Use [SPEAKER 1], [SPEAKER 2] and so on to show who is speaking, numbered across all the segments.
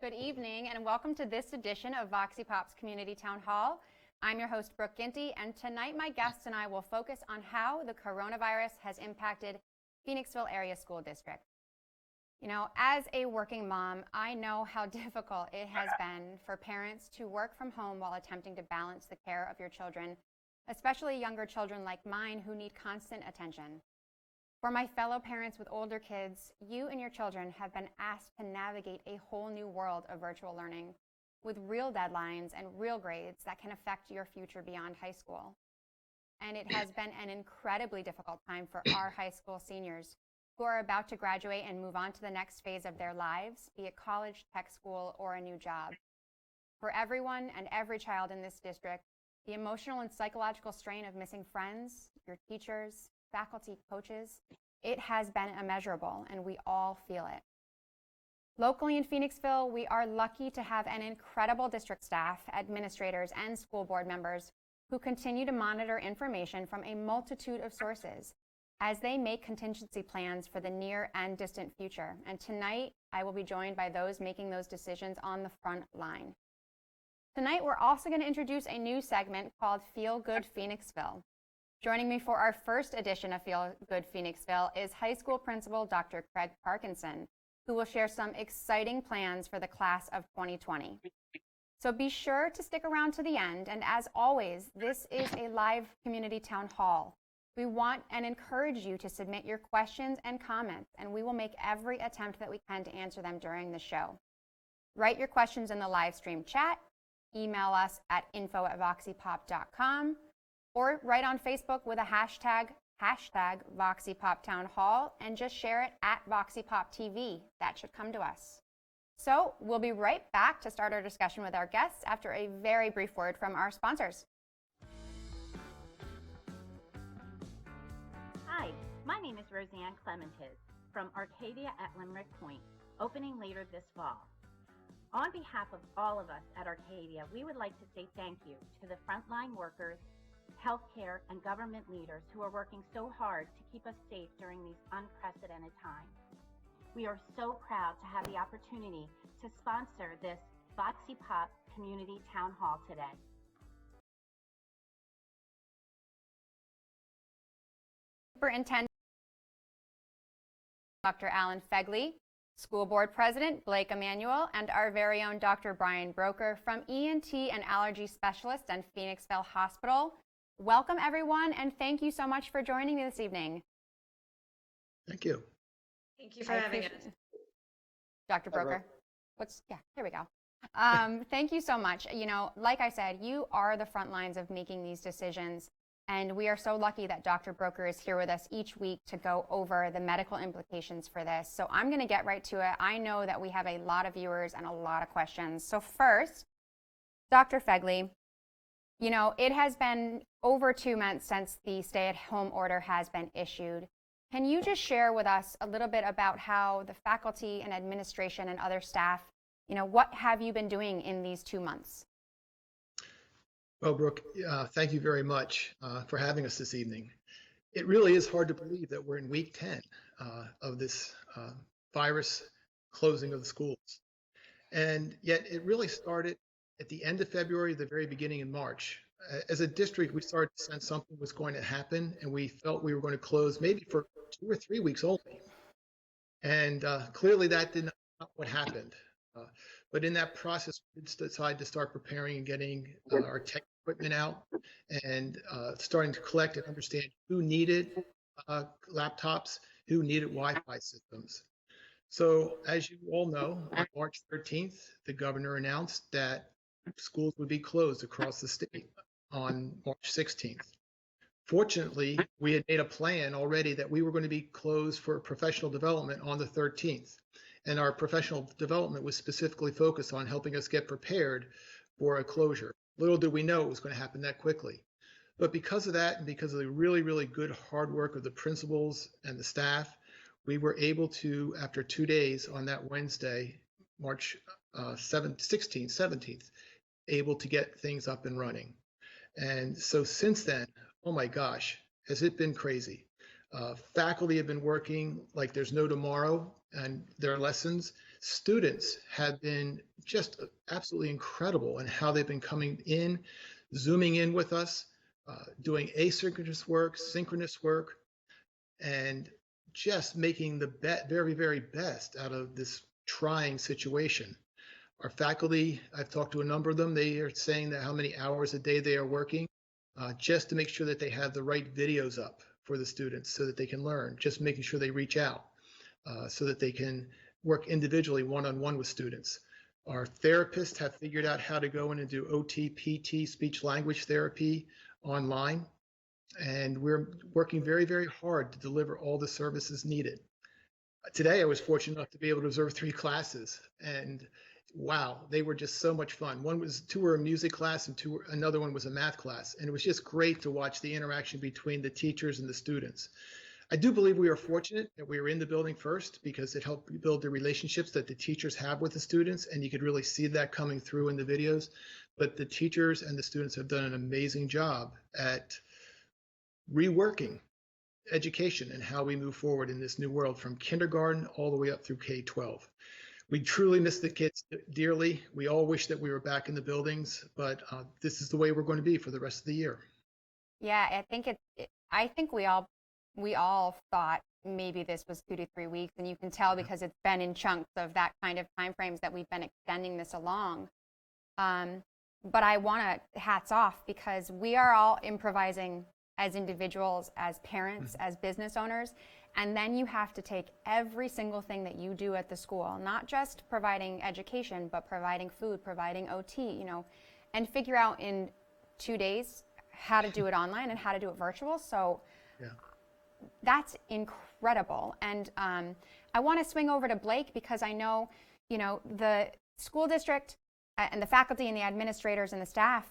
[SPEAKER 1] Good evening and welcome to this edition of VOXIPOP's Community Town Hall. I'm your host, Brooke Ginty, and tonight my guests and I will focus on how the coronavirus has impacted Phoenixville Area School District. You know, as a working mom, I know how difficult it has been for parents to work from home while attempting to balance the care of your children, especially younger children like mine who need constant attention. For my fellow parents with older kids, you and your children have been asked to navigate a whole new world of virtual learning with real deadlines and real grades that can affect your future beyond high school. And it has been an incredibly difficult time for our high school seniors who are about to graduate and move on to the next phase of their lives, be it college, tech school, or a new job. For everyone and every child in this district, the emotional and psychological strain of missing friends, your teachers, faculty, coaches, it has been immeasurable, and we all feel it. Locally in Phoenixville, we are lucky to have an incredible district staff, administrators, and school board members who continue to monitor information from a multitude of sources as they make contingency plans for the near and distant future. And tonight, I will be joined by those making those decisions on the front line. Tonight, we're also going to introduce a new segment called Feel Good Phoenixville. Joining me for our first edition of Feel Good Phoenixville is high school principal Dr. Craig Parkinson, who will share some exciting plans for the class of 2020. So be sure to stick around to the end, and as always, this is a live community town hall. We want and encourage you to submit your questions and comments, and we will make every attempt that we can to answer them during the show. Write your questions in the live stream chat, email us at info@voxipop.com, or write on Facebook with a hashtag VoxipopTownHall, and just share it at VoxIPOP TV. That should come to us. So we'll be right back to start our discussion with our guests after a very brief word from our sponsors.
[SPEAKER 2] Hi, my name is Roseanne Clementiz from ARCADIA at LIMERICK Point, opening later this fall. On behalf of all of us at ARCADIA, we would like to say thank you to the frontline workers, healthcare, and government leaders who are working so hard to keep us safe during these unprecedented times. We are so proud to have the opportunity to sponsor this VOXIPOP Community Town Hall today.
[SPEAKER 1] Superintendent Dr. Alan Fegley, School Board President Blake Emmanuel, and our very own Dr. Brian Broker from ENT and Allergy Specialist and Phoenixville Hospital. Welcome, everyone, and thank you so much for joining me this evening.
[SPEAKER 3] Thank you.
[SPEAKER 4] Thank you for having us.
[SPEAKER 1] Dr. Broker. Here we go. Thank you so much. You know, like I said, you are the front lines of making these decisions, and we are so lucky that Dr. Broker is here with us each week to go over the medical implications for this. So I'm going to get right to it. I know that we have a lot of viewers and a lot of questions. So first, Dr. Fegley, you know, it has been over 2 months since the stay-at-home order has been issued. Can you just share with us a little bit about how the faculty and administration and other staff, you know, what have you been doing in these 2 months?
[SPEAKER 3] Well, Brooke, thank you very much for having us this evening. It really is hard to believe that we're in week 10 of this virus closing of the schools. And yet it really started at the end of February, the very beginning in March. As a district, we started to sense something was going to happen, and we felt we were going to close maybe for 2 or 3 weeks only. And clearly that did not what happened. But in that process, we decided to start preparing and getting our tech equipment out and starting to collect and understand who needed laptops, who needed Wi-Fi systems. So as you all know, on March 13th, the governor announced that schools would be closed across the state on March 16th. Fortunately, we had made a plan already that we were going to be closed for professional development on the 13th. And our professional development was specifically focused on helping us get prepared for a closure. Little did we know it was going to happen that quickly. But because of that, and because of the really, really good hard work of the principals and the staff, we were able to, after 2 days on that Wednesday, March 16th, 17th, able to get things up and running. And so since then, oh my gosh, has it been crazy. Faculty have been working like there's no tomorrow and their lessons. students have been just absolutely incredible in how they've been coming in, Zooming in with us, doing asynchronous work, synchronous work, and just making the very, very best out of this trying situation. Our faculty, I've talked to a number of them, they are saying that how many hours a day they are working just to make sure that they have the right videos up for the students so that they can learn, just making sure they reach out so that they can work individually one-on-one with students. Our therapists have figured out how to go in and do OT, PT, speech language therapy online. And we're working very, very hard to deliver all the services needed. Today, I was fortunate enough to be able to observe 3 classes, and wow, they were just so much fun. 2 were a music class and another one was a math class. And it was just great to watch the interaction between the teachers and the students. I do believe we are fortunate that we were in the building first because it helped build the relationships that the teachers have with the students, and you could really see that coming through in the videos. But the teachers and the students have done an amazing job at reworking education and how we move forward in this new world from kindergarten all the way up through K-12. We truly miss the kids dearly. We all wish that we were back in the buildings, but this is the way we're going to be for the rest of the year.
[SPEAKER 1] Yeah, I think we all thought maybe this was 2 to 3 weeks, and you can tell because it's been in chunks of that kind of time frames that we've been extending this along. But I want to hats off because we are all improvising as individuals, as parents, as business owners, and then you have to take every single thing that you do at the school, not just providing education, but providing food, providing OT, and figure out in 2 days how to do it online and how to do it virtual. So yeah. That's incredible. And I want to swing over to Blake because I know, the school district and the faculty and the administrators and the staff,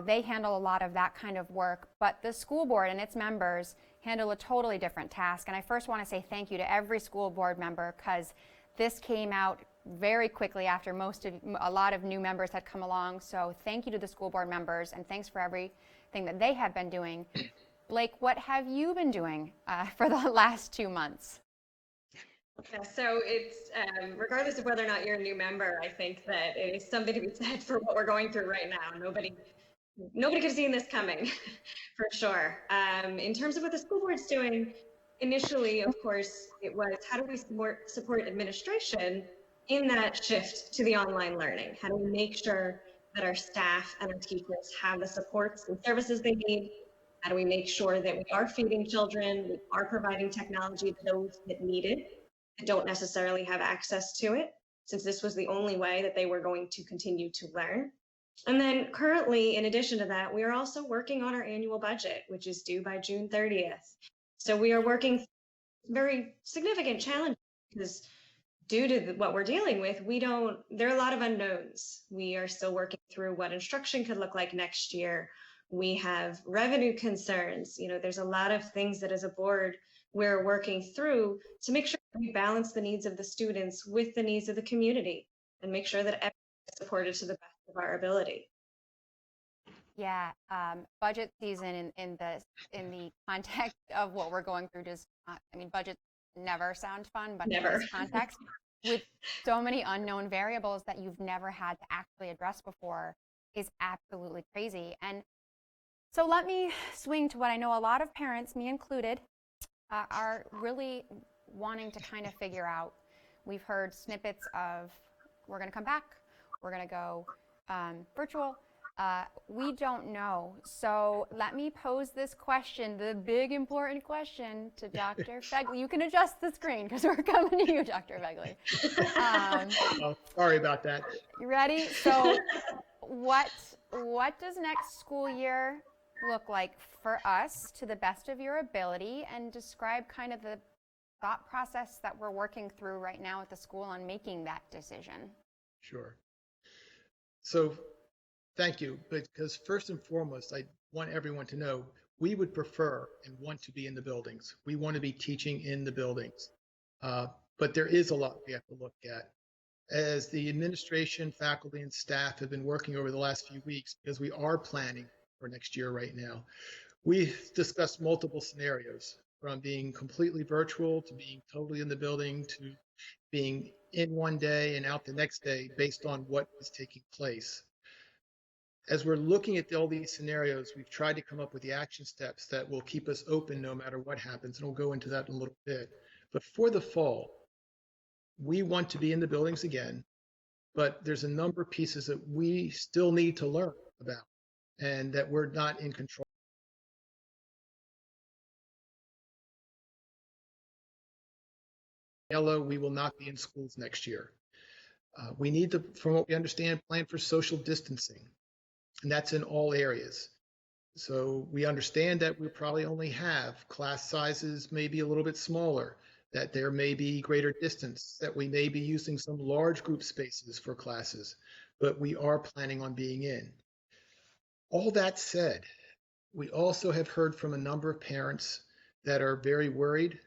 [SPEAKER 1] they handle a lot of that kind of work, but the school board and its members handle a totally different task. And I first want to say thank you to every school board member because this came out very quickly after a lot of new members had come along. So thank you to the school board members and thanks for everything that they have been doing. Blake, what have you been doing for the last 2 months?
[SPEAKER 4] Yeah, so it's regardless of whether or not you're a new member, I think that it is something to be said for what we're going through right now. Nobody could have seen this coming, for sure. In terms of what the school board's doing, initially, of course, it was how do we support administration in that shift to the online learning? How do we make sure that our staff and our teachers have the supports and services they need? How do we make sure that we are feeding children, we are providing technology to those that need it, that don't necessarily have access to it, since this was the only way that they were going to continue to learn. And then currently, in addition to that, we are also working on our annual budget, which is due by June 30th. So we are working very significant challenges because due to what we're dealing with, there are a lot of unknowns. We are still working through what instruction could look like next year. We have revenue concerns. There's a lot of things that as a board we're working through to make sure we balance the needs of the students with the needs of the community and make sure that everyone is supported to the best of our ability.
[SPEAKER 1] Yeah, budget season in the context of what we're going through budgets never sound fun, but
[SPEAKER 4] never.
[SPEAKER 1] In this context, with so many unknown variables that you've never had to actually address before is absolutely crazy. And so let me swing to what I know a lot of parents, me included, are really wanting to kind of figure out. We've heard snippets of we're going to come back, we're going to go virtual. We don't know. So let me pose this question, the big important question to Dr. Fegley. You can adjust the screen because we're coming to you, Dr. Fegley.
[SPEAKER 3] Oh, sorry about that.
[SPEAKER 1] You ready? So what does next school year look like for us to the best of your ability, and describe kind of the thought process that we're working through right now at the school on making that decision?
[SPEAKER 3] Sure. So thank you, because first and foremost, I want everyone to know we would prefer and want to be in the buildings. We want to be teaching in the buildings, but there is a lot we have to look at. As the administration, faculty, and staff have been working over the last few weeks, because we are planning for next year right now, we discussed multiple scenarios, from being completely virtual to being totally in the building to being in one day and out the next day based on what is taking place. As we're looking at all these scenarios, we've tried to come up with the action steps that will keep us open no matter what happens, and we'll go into that in a little bit. But for the fall, we want to be in the buildings again, but there's a number of pieces that we still need to learn about and that we're not in control. Yellow, we will not be in schools next year. We need to, from what we understand, plan for social distancing, and that's in all areas. So we understand that we probably only have class sizes maybe a little bit smaller, that there may be greater distance, that we may be using some large group spaces for classes, but we are planning on being in. All that said, we also have heard from a number of parents that are very worried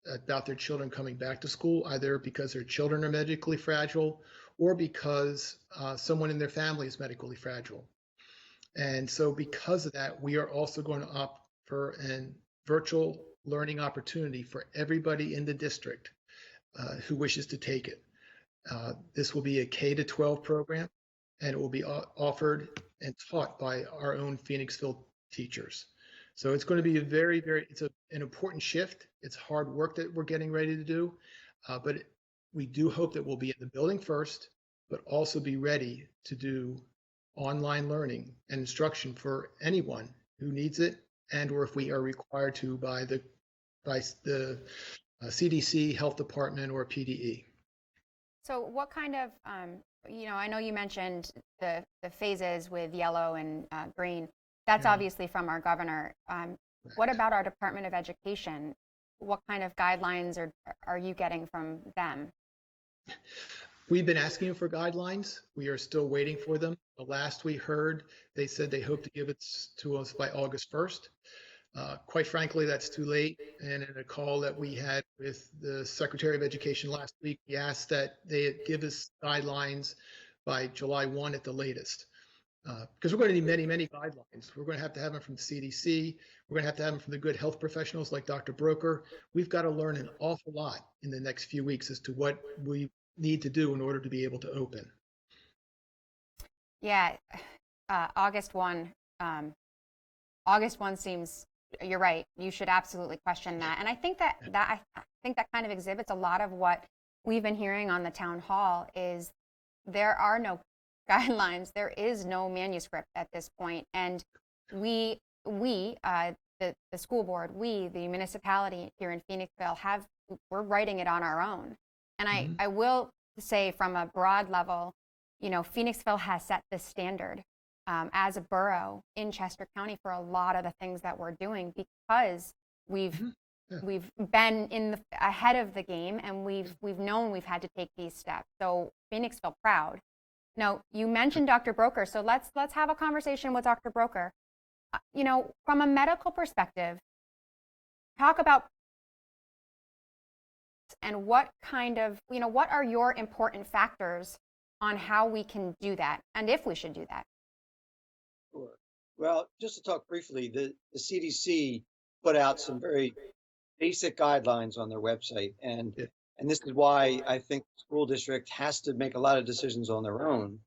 [SPEAKER 3] about their children coming back to school, either because their children are medically fragile or because someone in their family is medically fragile. And so because of that, we are also going to opt for a virtual learning opportunity for everybody in the district who wishes to take it. This will be a K-12 program, and it will be offered and taught by our own Phoenixville teachers. So it's going to be a very, it's an important shift. It's hard work that we're getting ready to do, but we do hope that we'll be in the building first, but also be ready to do online learning and instruction for anyone who needs it, and or if we are required to by the CDC, Health Department, or PDE.
[SPEAKER 1] So what kind of, I know you mentioned the phases with yellow and green. That's obviously from our governor. What about our Department of Education? What kind of guidelines are you getting from them?
[SPEAKER 3] We've been asking for guidelines. We are still waiting for them. The last we heard, they said they hope to give it to us by August 1st. Quite frankly, that's too late. And in a call that we had with the Secretary of Education last week, we asked that they give us guidelines by July 1 at the latest. Because we're going to need many, many guidelines. We're going to have them from the CDC. We're going to have them from the good health professionals like Dr. Broker. We've got to learn an awful lot in the next few weeks as to what we need to do in order to be able to open.
[SPEAKER 1] Yeah, August 1 seems, you're right. You should absolutely question that. And I think that kind of exhibits a lot of what we've been hearing on the town hall is there are no guidelines. There is no manuscript at this point. And we, the school board, the municipality here in Phoenixville we're writing it on our own. And I will say from a broad level, Phoenixville has set the standard as a borough in Chester County for a lot of the things that we're doing because we've been ahead of the game and we've known we've had to take these steps. So Phoenixville proud. Now, you mentioned Dr. Broker, so let's have a conversation with Dr. Broker. From a medical perspective, talk about and what kind of, what are your important factors on how we can do that and if we should do that?
[SPEAKER 5] Sure. Well, just to talk briefly, the CDC put out some very basic guidelines on their website, and this is why I think the school district has to make a lot of decisions on their own.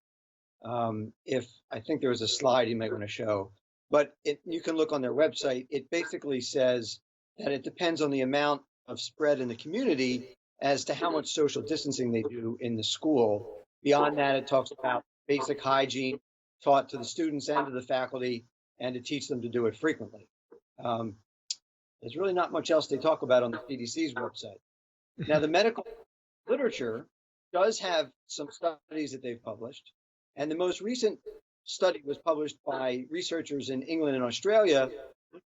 [SPEAKER 5] If I think there was a slide you might want to show, but you can look on their website. It basically says that it depends on the amount of spread in the community as to how much social distancing they do in the school. Beyond that, it talks about basic hygiene taught to the students and to the faculty and to teach them to do it frequently. There's really not much else they talk about on the CDC's website. Now, the medical literature does have some studies that they've published, and the most recent study was published by researchers in England and Australia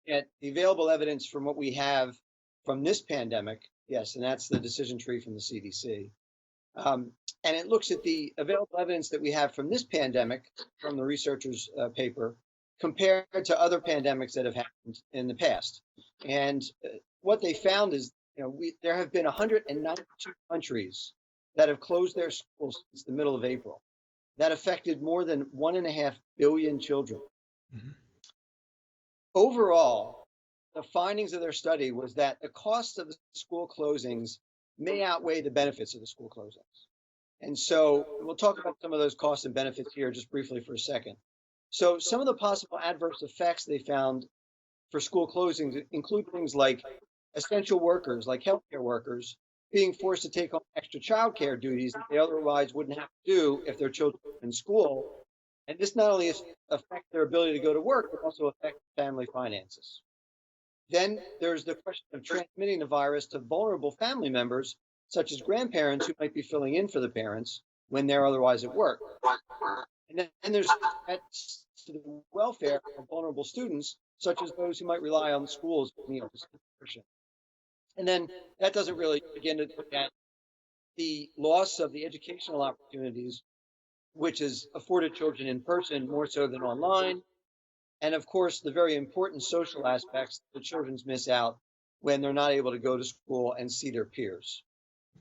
[SPEAKER 5] at the available evidence from what we have from this pandemic. Yes, and that's the decision tree from the CDC. And it looks at the available evidence that we have from this pandemic, from the researchers' paper, compared to other pandemics that have happened in the past. And what they found is, there have been 192 countries that have closed their schools since the middle of April. That affected more than 1.5 billion children. Overall, the findings of their study was that the cost of the school closings may outweigh the benefits of the school closings. And so we'll talk about some of those costs and benefits here just briefly for a second. So some of the possible adverse effects they found for school closings include things like essential workers, like healthcare workers, being forced to take on extra childcare duties that they otherwise wouldn't have to do if their children were in school. And this not only affects their ability to go to work, but also affects family finances. Then there's the question of transmitting the virus to vulnerable family members, such as grandparents who might be filling in for the parents when they're otherwise at work. And then there's threats to the welfare of vulnerable students, such as those who might rely on schools for meals. And then that doesn't really begin to look at the loss of the educational opportunities, which is afforded children in person more so than online. And of course, the very important social aspects the children miss out when they're not able to go to school and see their peers.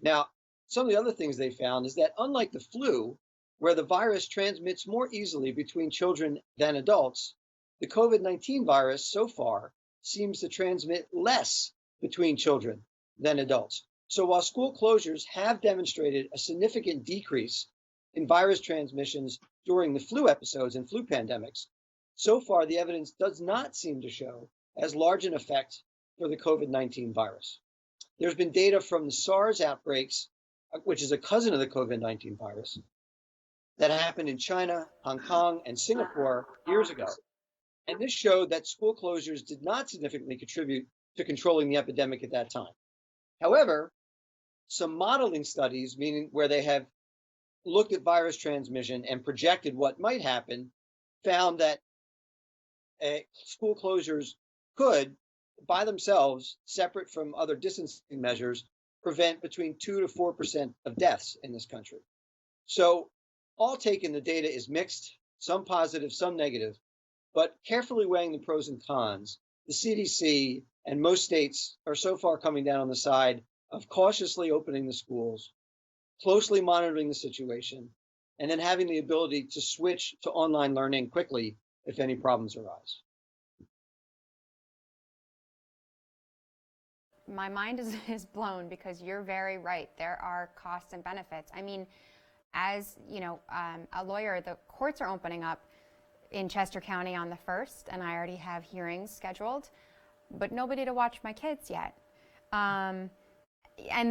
[SPEAKER 5] Now, some of the other things they found is that unlike the flu, where the virus transmits more easily between children than adults, the COVID-19 virus so far seems to transmit less between children than adults. So while school closures have demonstrated a significant decrease in virus transmissions during the flu episodes and flu pandemics, so far the evidence does not seem to show as large an effect for the COVID-19 virus. There's been data from the SARS outbreaks, which is a cousin of the COVID-19 virus, that happened in China, Hong Kong, and Singapore years ago. And this showed that school closures did not significantly contribute to controlling the epidemic at that time. However, some modeling studies, meaning where they have looked at virus transmission and projected what might happen, found that school closures could, by themselves, separate from other distancing measures, prevent between 2 to 4% of deaths in this country. So all taken, the data is mixed, some positive, some negative, but carefully weighing the pros and cons, the CDC and most states are so far coming down on the side of cautiously opening the schools, closely monitoring the situation, and then having the ability to switch to online learning quickly if any problems arise.
[SPEAKER 1] My mind is blown because you're very right. There are costs and benefits. I mean, as you know, a lawyer, the courts are opening up in Chester County on the 1st, and I already have hearings scheduled, but nobody to watch my kids yet. And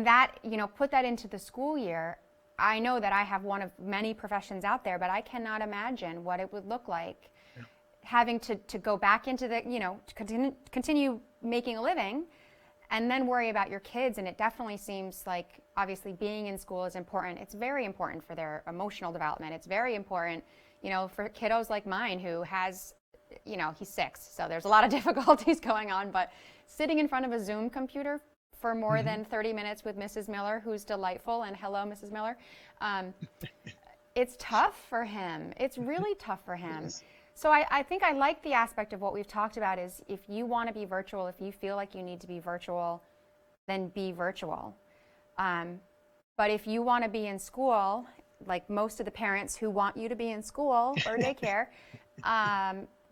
[SPEAKER 1] that, you know, put that into the school year. I know that I have one of many professions out there, but I cannot imagine what it would look like having to go back into the, you know, to continue making a living and then worry about your kids. And it definitely seems like, obviously, being in school is important. It's very important for their emotional development. It's very important, you know, for kiddos like mine who has, you know, he's 6, so there's a lot of difficulties going on, but sitting in front of a Zoom computer for more than 30 minutes with Mrs. Miller, who's delightful, and hello, Mrs. Miller, it's tough for him. It's really tough for him.
[SPEAKER 3] Yes.
[SPEAKER 1] So I think I like the aspect of what we've talked about is if you want to be virtual, if you feel like you need to be virtual, then be virtual. But if you want to be in school, like most of the parents who want you to be in school or daycare,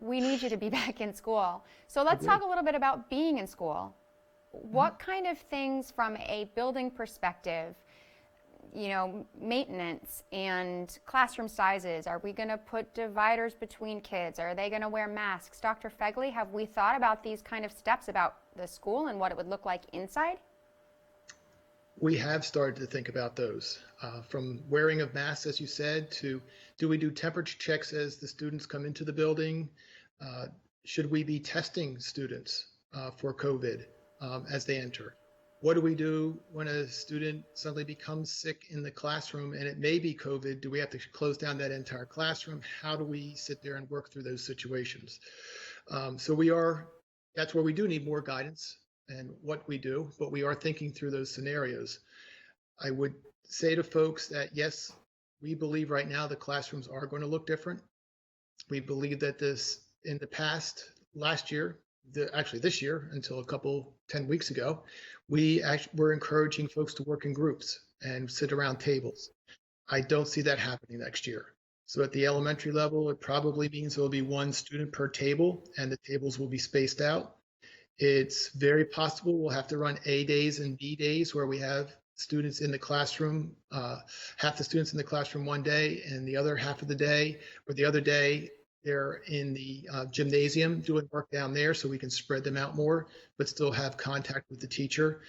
[SPEAKER 1] we need you to be back in school. So let's talk a little bit about being in school. What kind of things from a building perspective, you know, maintenance and classroom sizes, are we going to put dividers between kids? Are they going to wear masks? Dr. Fegley, have we thought about these kind of steps about the school and what it would look like inside?
[SPEAKER 3] We have started to think about those, from wearing of masks, as you said, to do we do temperature checks as the students come into the building? Should we be testing students for COVID as they enter? What do we do when a student suddenly becomes sick in the classroom and it may be COVID? Do we have to close down that entire classroom? How do we sit there and work through those situations? That's where we do need more guidance and what we do, but we are thinking through those scenarios. I would say to folks that, yes, we believe right now the classrooms are going to look different. We believe that this in the past, last year, actually this year, until 10 weeks ago, we were encouraging folks to work in groups and sit around tables. I don't see that happening next year. So at the elementary level, it probably means there'll be 1 student per table and the tables will be spaced out. It's very possible we'll have to run A days and B days where we have students in the classroom, half the students in the classroom one day and the other half of the day, or the other day they're in the gymnasium doing work down there, so we can spread them out more, but still have contact with the teacher.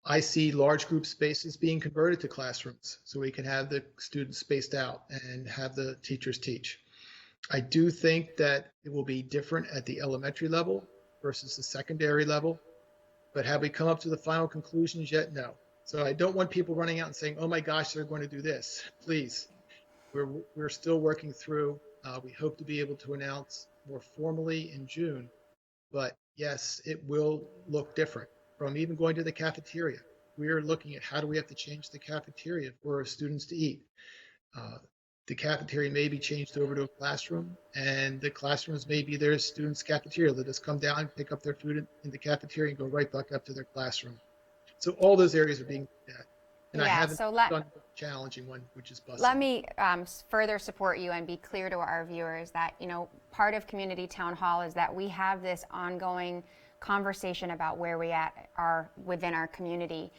[SPEAKER 3] I see large group spaces being converted to classrooms, so we can have the students spaced out and have the teachers teach. I do think that it will be different at the elementary level versus the secondary level, but have we come up to the final conclusions yet? No. So I don't want people running out and saying, oh my gosh, they're going to do this. Please, we're still working through. We hope to be able to announce more formally in June, but yes, it will look different. From even going to the cafeteria, we're looking at how do we have to change the cafeteria for our students to eat. The cafeteria may be changed over to a classroom, and the classrooms may be their students' cafeteria. They'll just come down, pick up their food in the cafeteria, and go right back up to their classroom. So all those areas are being looked at. And I haven't done the challenging one, which is busing.
[SPEAKER 1] Let me further support you and be clear to our viewers that, you know, part of Community Town Hall is that we have this ongoing conversation about where we are within our community.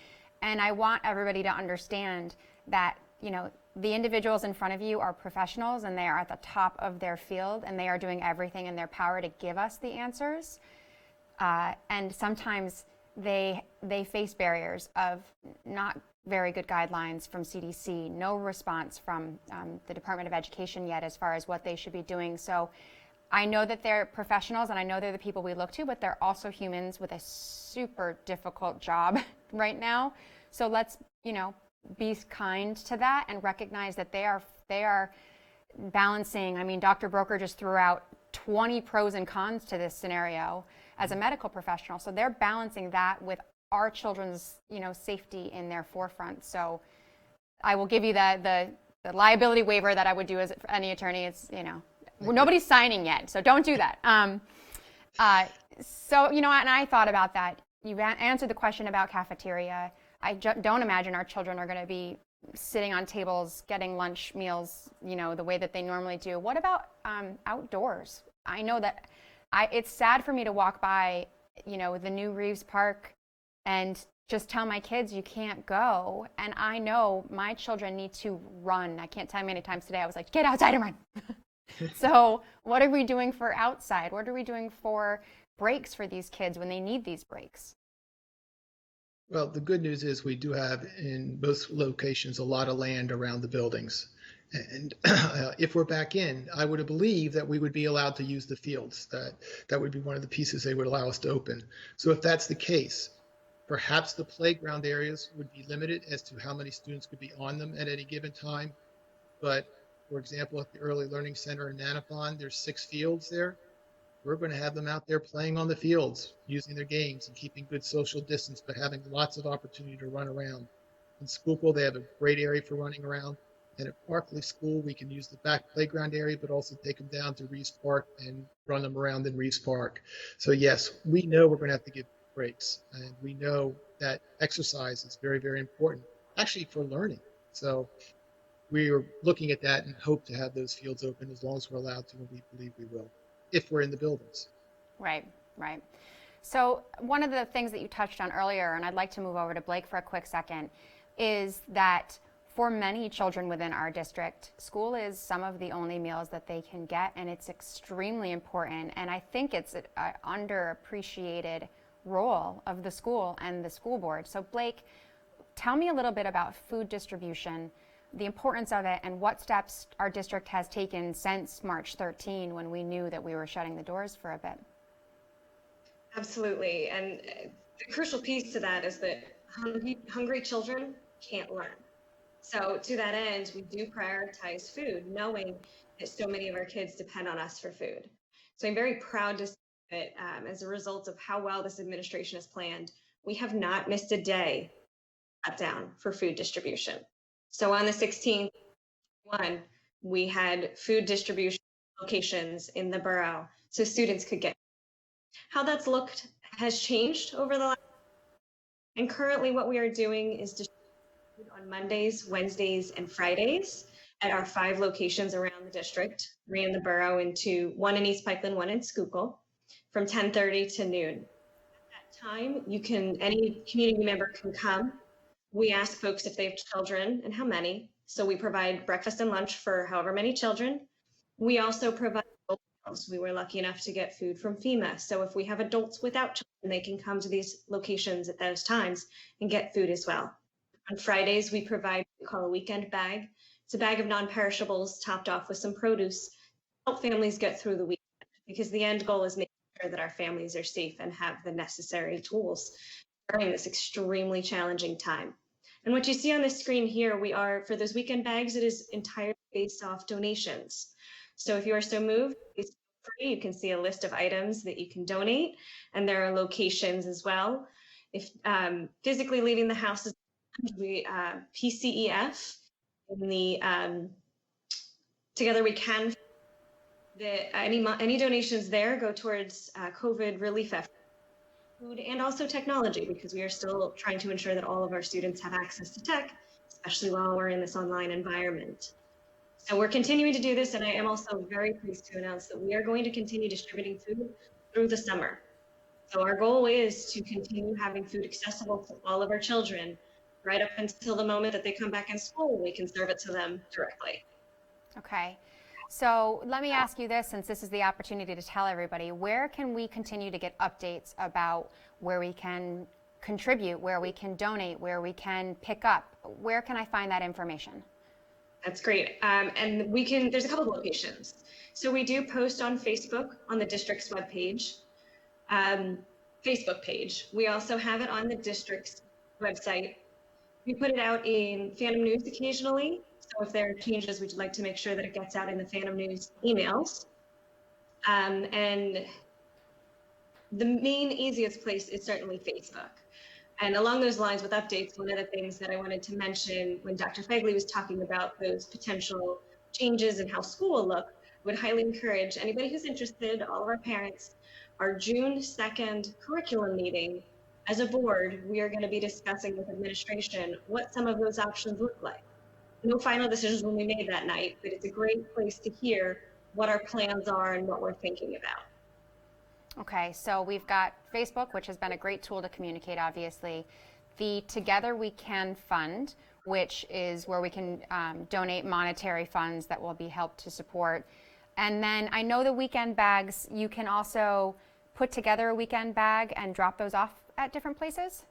[SPEAKER 1] And I want everybody to understand that, you know, the individuals in front of you are professionals and they are at the top of their field and they are doing everything in their power to give us the answers. And sometimes they face barriers of not very good guidelines from CDC, no response from the Department of Education yet as far as what they should be doing. So I know that they're professionals and I know they're the people we look to, but they're also humans with a super difficult job right now. So let's, you know, be kind to that and recognize that they are balancing. I mean, Dr. Broker just threw out 20 pros and cons to this scenario as a medical professional. So they're balancing that with our children's, you know, safety in their forefront. So I will give you the liability waiver that I would do as any attorney. It's, you know, nobody's signing yet, so don't do that. So, you know, and I thought about that. You answered the question about cafeteria. I don't imagine our children are going to be sitting on tables getting lunch meals, you know, the way that they normally do. What about outdoors? I know that it's sad for me to walk by, you know, the new Reeves Park and just tell my kids you can't go. And I know my children need to run. I can't tell you how many times today I was like, get outside and run. So what are we doing for outside? What are we doing for breaks for these kids when they need these breaks?
[SPEAKER 3] Well, the good news is we do have in most locations a lot of land around the buildings. And if we're back in, I would believe that we would be allowed to use the fields. That would be one of the pieces they would allow us to open. So if that's the case, perhaps the playground areas would be limited as to how many students could be on them at any given time. But for example, at the Early Learning Center in Nanathon, there's 6 fields there. We're going to have them out there playing on the fields, using their games and keeping good social distance, but having lots of opportunity to run around. In Schuylkill, they have a great area for running around. And at Parkley School, we can use the back playground area, but also take them down to Reeves Park and run them around in Reeves Park. So yes, we know we're going to have to give breaks. And we know that exercise is very, very important, actually for learning. So we are looking at that and hope to have those fields open as long as we're allowed to, and we believe we will, if we're in the buildings.
[SPEAKER 1] Right, right. So one of the things that you touched on earlier, and I'd like to move over to Blake for a quick second, is that for many children within our district, school is some of the only meals that they can get, and it's extremely important. And I think it's an underappreciated role of the school and the school board. So Blake, tell me a little bit about food distribution, the importance of it, and what steps our district has taken since March 13 when we knew that we were shutting the doors for a bit.
[SPEAKER 4] Absolutely. And the crucial piece to that is that hungry children can't learn. So to that end, we do prioritize food, knowing that so many of our kids depend on us for food. So I'm very proud to say that as a result of how well this administration has planned, we have not missed a day down for food distribution. So on the 16th, we had food distribution locations in the borough so students could get. How that's looked has changed over the last. And currently what we are doing is distributing on Mondays, Wednesdays, and Fridays at our 5 locations around the district, 3 in the borough and 1 in East Pikeland, 1 in Schuylkill, from 10:30 to noon. At that time, any community member can come, We ask folks if they have children and how many. So we provide breakfast and lunch for however many children. We also provide meals. We were lucky enough to get food from FEMA. So if we have adults without children, they can come to these locations at those times and get food as well. On Fridays, we provide what we call a weekend bag. It's a bag of non-perishables topped off with some produce to help families get through the weekend, because the end goal is making sure that our families are safe and have the necessary tools during this extremely challenging time. And what you see on the screen here, we are, for those weekend bags, it is entirely based off donations. So if you are so moved, please feel free. You can see a list of items that you can donate, and there are locations as well. If physically leaving the house is we PCEF in the Together We Can. Any donations there go towards COVID relief efforts, food, and also technology, because we are still trying to ensure that all of our students have access to tech, especially while we're in this online environment. So we're continuing to do this, and I am also very pleased to announce that we are going to continue distributing food through the summer. So our goal is to continue having food accessible to all of our children right up until the moment that they come back in school, and we can serve it to them directly.
[SPEAKER 1] Okay. So let me ask you this, since this is the opportunity to tell everybody, where can we continue to get updates about where we can contribute, where we can donate, where we can pick up? Where can I find that information?
[SPEAKER 4] That's great. And we can, there's a couple of locations. So we do post on Facebook on the district's webpage, Facebook page. We also have it on the district's website. We put it out in Phantom News occasionally. So if there are changes, we'd like to make sure that it gets out in the Phantom News emails. And the main easiest place is certainly Facebook. And along those lines with updates, one of the things that I wanted to mention when Dr. Fegley was talking about those potential changes in how school will look, would highly encourage anybody who's interested, all of our parents, our June 2nd curriculum meeting. As a board, we are going to be discussing with administration what some of those options look like. No final decisions will be made that night, but it's a great place to hear what our plans are and what we're thinking about.
[SPEAKER 1] Okay, so we've got Facebook, which has been a great tool to communicate, obviously. The Together We Can Fund, which is where we can donate monetary funds that will be helped to support. And then I know the weekend bags, you can also put together a weekend bag and drop those off at different places?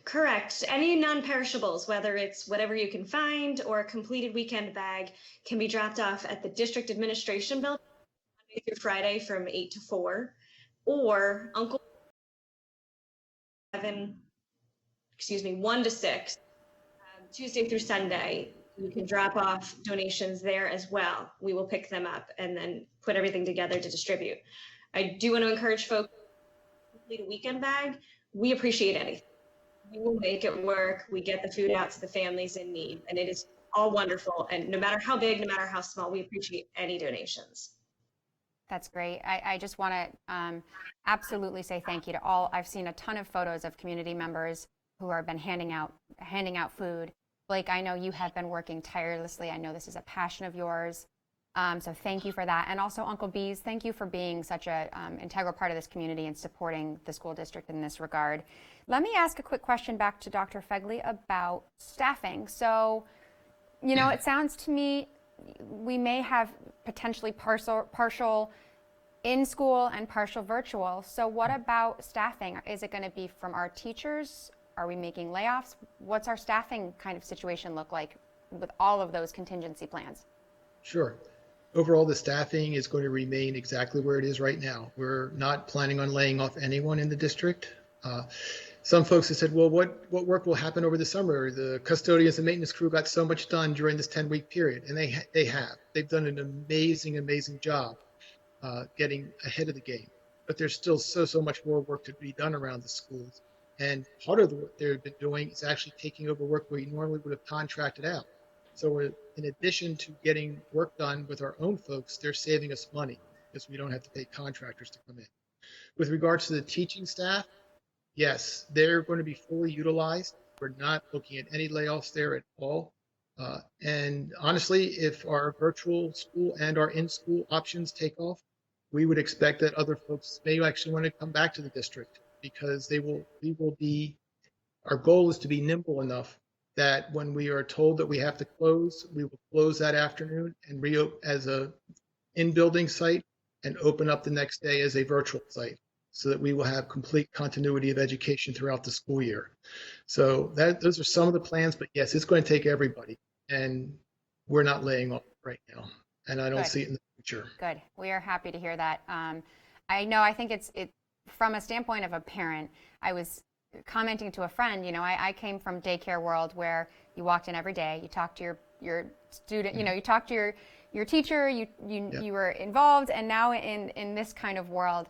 [SPEAKER 4] Correct. Any non-perishables, whether it's whatever you can find or a completed weekend bag, can be dropped off at the district administration building Monday through Friday from 8 to 4, or 1 to 6, Tuesday through Sunday. You can drop off donations there as well. We will pick them up and then put everything together to distribute. I do want to encourage folks to complete a weekend bag. We appreciate anything. We will make it work. We get the food out to the families in need, and it is all wonderful. And no matter how big, no matter how small, we appreciate any donations.
[SPEAKER 1] That's great. I just want to absolutely say thank you to all. I've seen a ton of photos of community members who have been handing out food. Blake, I know you have been working tirelessly. I know this is a passion of yours. So thank you for that. And also Uncle Bees, thank you for being such an integral part of this community and supporting the school district in this regard. Let me ask a quick question back to Dr. Fegley about staffing. So, you know, it sounds to me we may have potentially partial in school and partial virtual. So what about staffing? Is it going to be from our teachers? Are we making layoffs? What's our staffing kind of situation look like with all of those contingency plans?
[SPEAKER 3] Sure. Overall, the staffing is going to remain exactly where it is right now. We're not planning on laying off anyone in the district. Some folks have said, well, what work will happen over the summer? The custodians and maintenance crew got so much done during this 10-week period, and they have. They've done an amazing job getting ahead of the game. But there's still so much more work to be done around the schools. And part of the work they've been doing is actually taking over work we normally would have contracted out. So in addition to getting work done with our own folks, they're saving us money because we don't have to pay contractors to come in. With regards to the teaching staff, yes, they're going to be fully utilized. We're not looking at any layoffs there at all. And honestly, if our virtual school and our in-school options take off, we would expect that other folks may actually want to come back to the district because we will be Our goal is to be nimble enough that when we are told that we have to close, we will close that afternoon and reopen as a in-building site and open up the next day as a virtual site so that we will have complete continuity of education throughout the school year. So those are some of the plans, but yes, it's going to take everybody, and we're not laying off right now, and I don't
[SPEAKER 1] Good.
[SPEAKER 3] see it in the future.
[SPEAKER 1] Good. We are happy to hear that. I think it's from a standpoint of a parent. I was commenting to a friend, I came from daycare world where you walked in every day, you talked to your student, you talked to your teacher, you were involved, and now in this kind of world,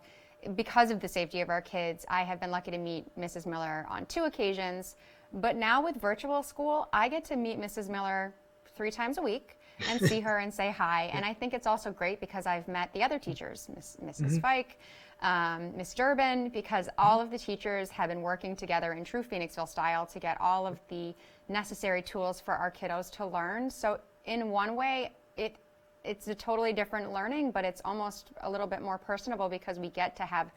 [SPEAKER 1] because of the safety of our kids, I have been lucky to meet Mrs. Miller on 2 occasions, but now with virtual school, I get to meet Mrs. Miller 3 times a week and see her and say hi. And I think it's also great because I've met the other teachers, Mrs. Fike, Ms. Durbin, because all of the teachers have been working together in true Phoenixville style to get all of the necessary tools for our kiddos to learn. So in one way, it's a totally different learning, but it's almost a little bit more personable because we get to have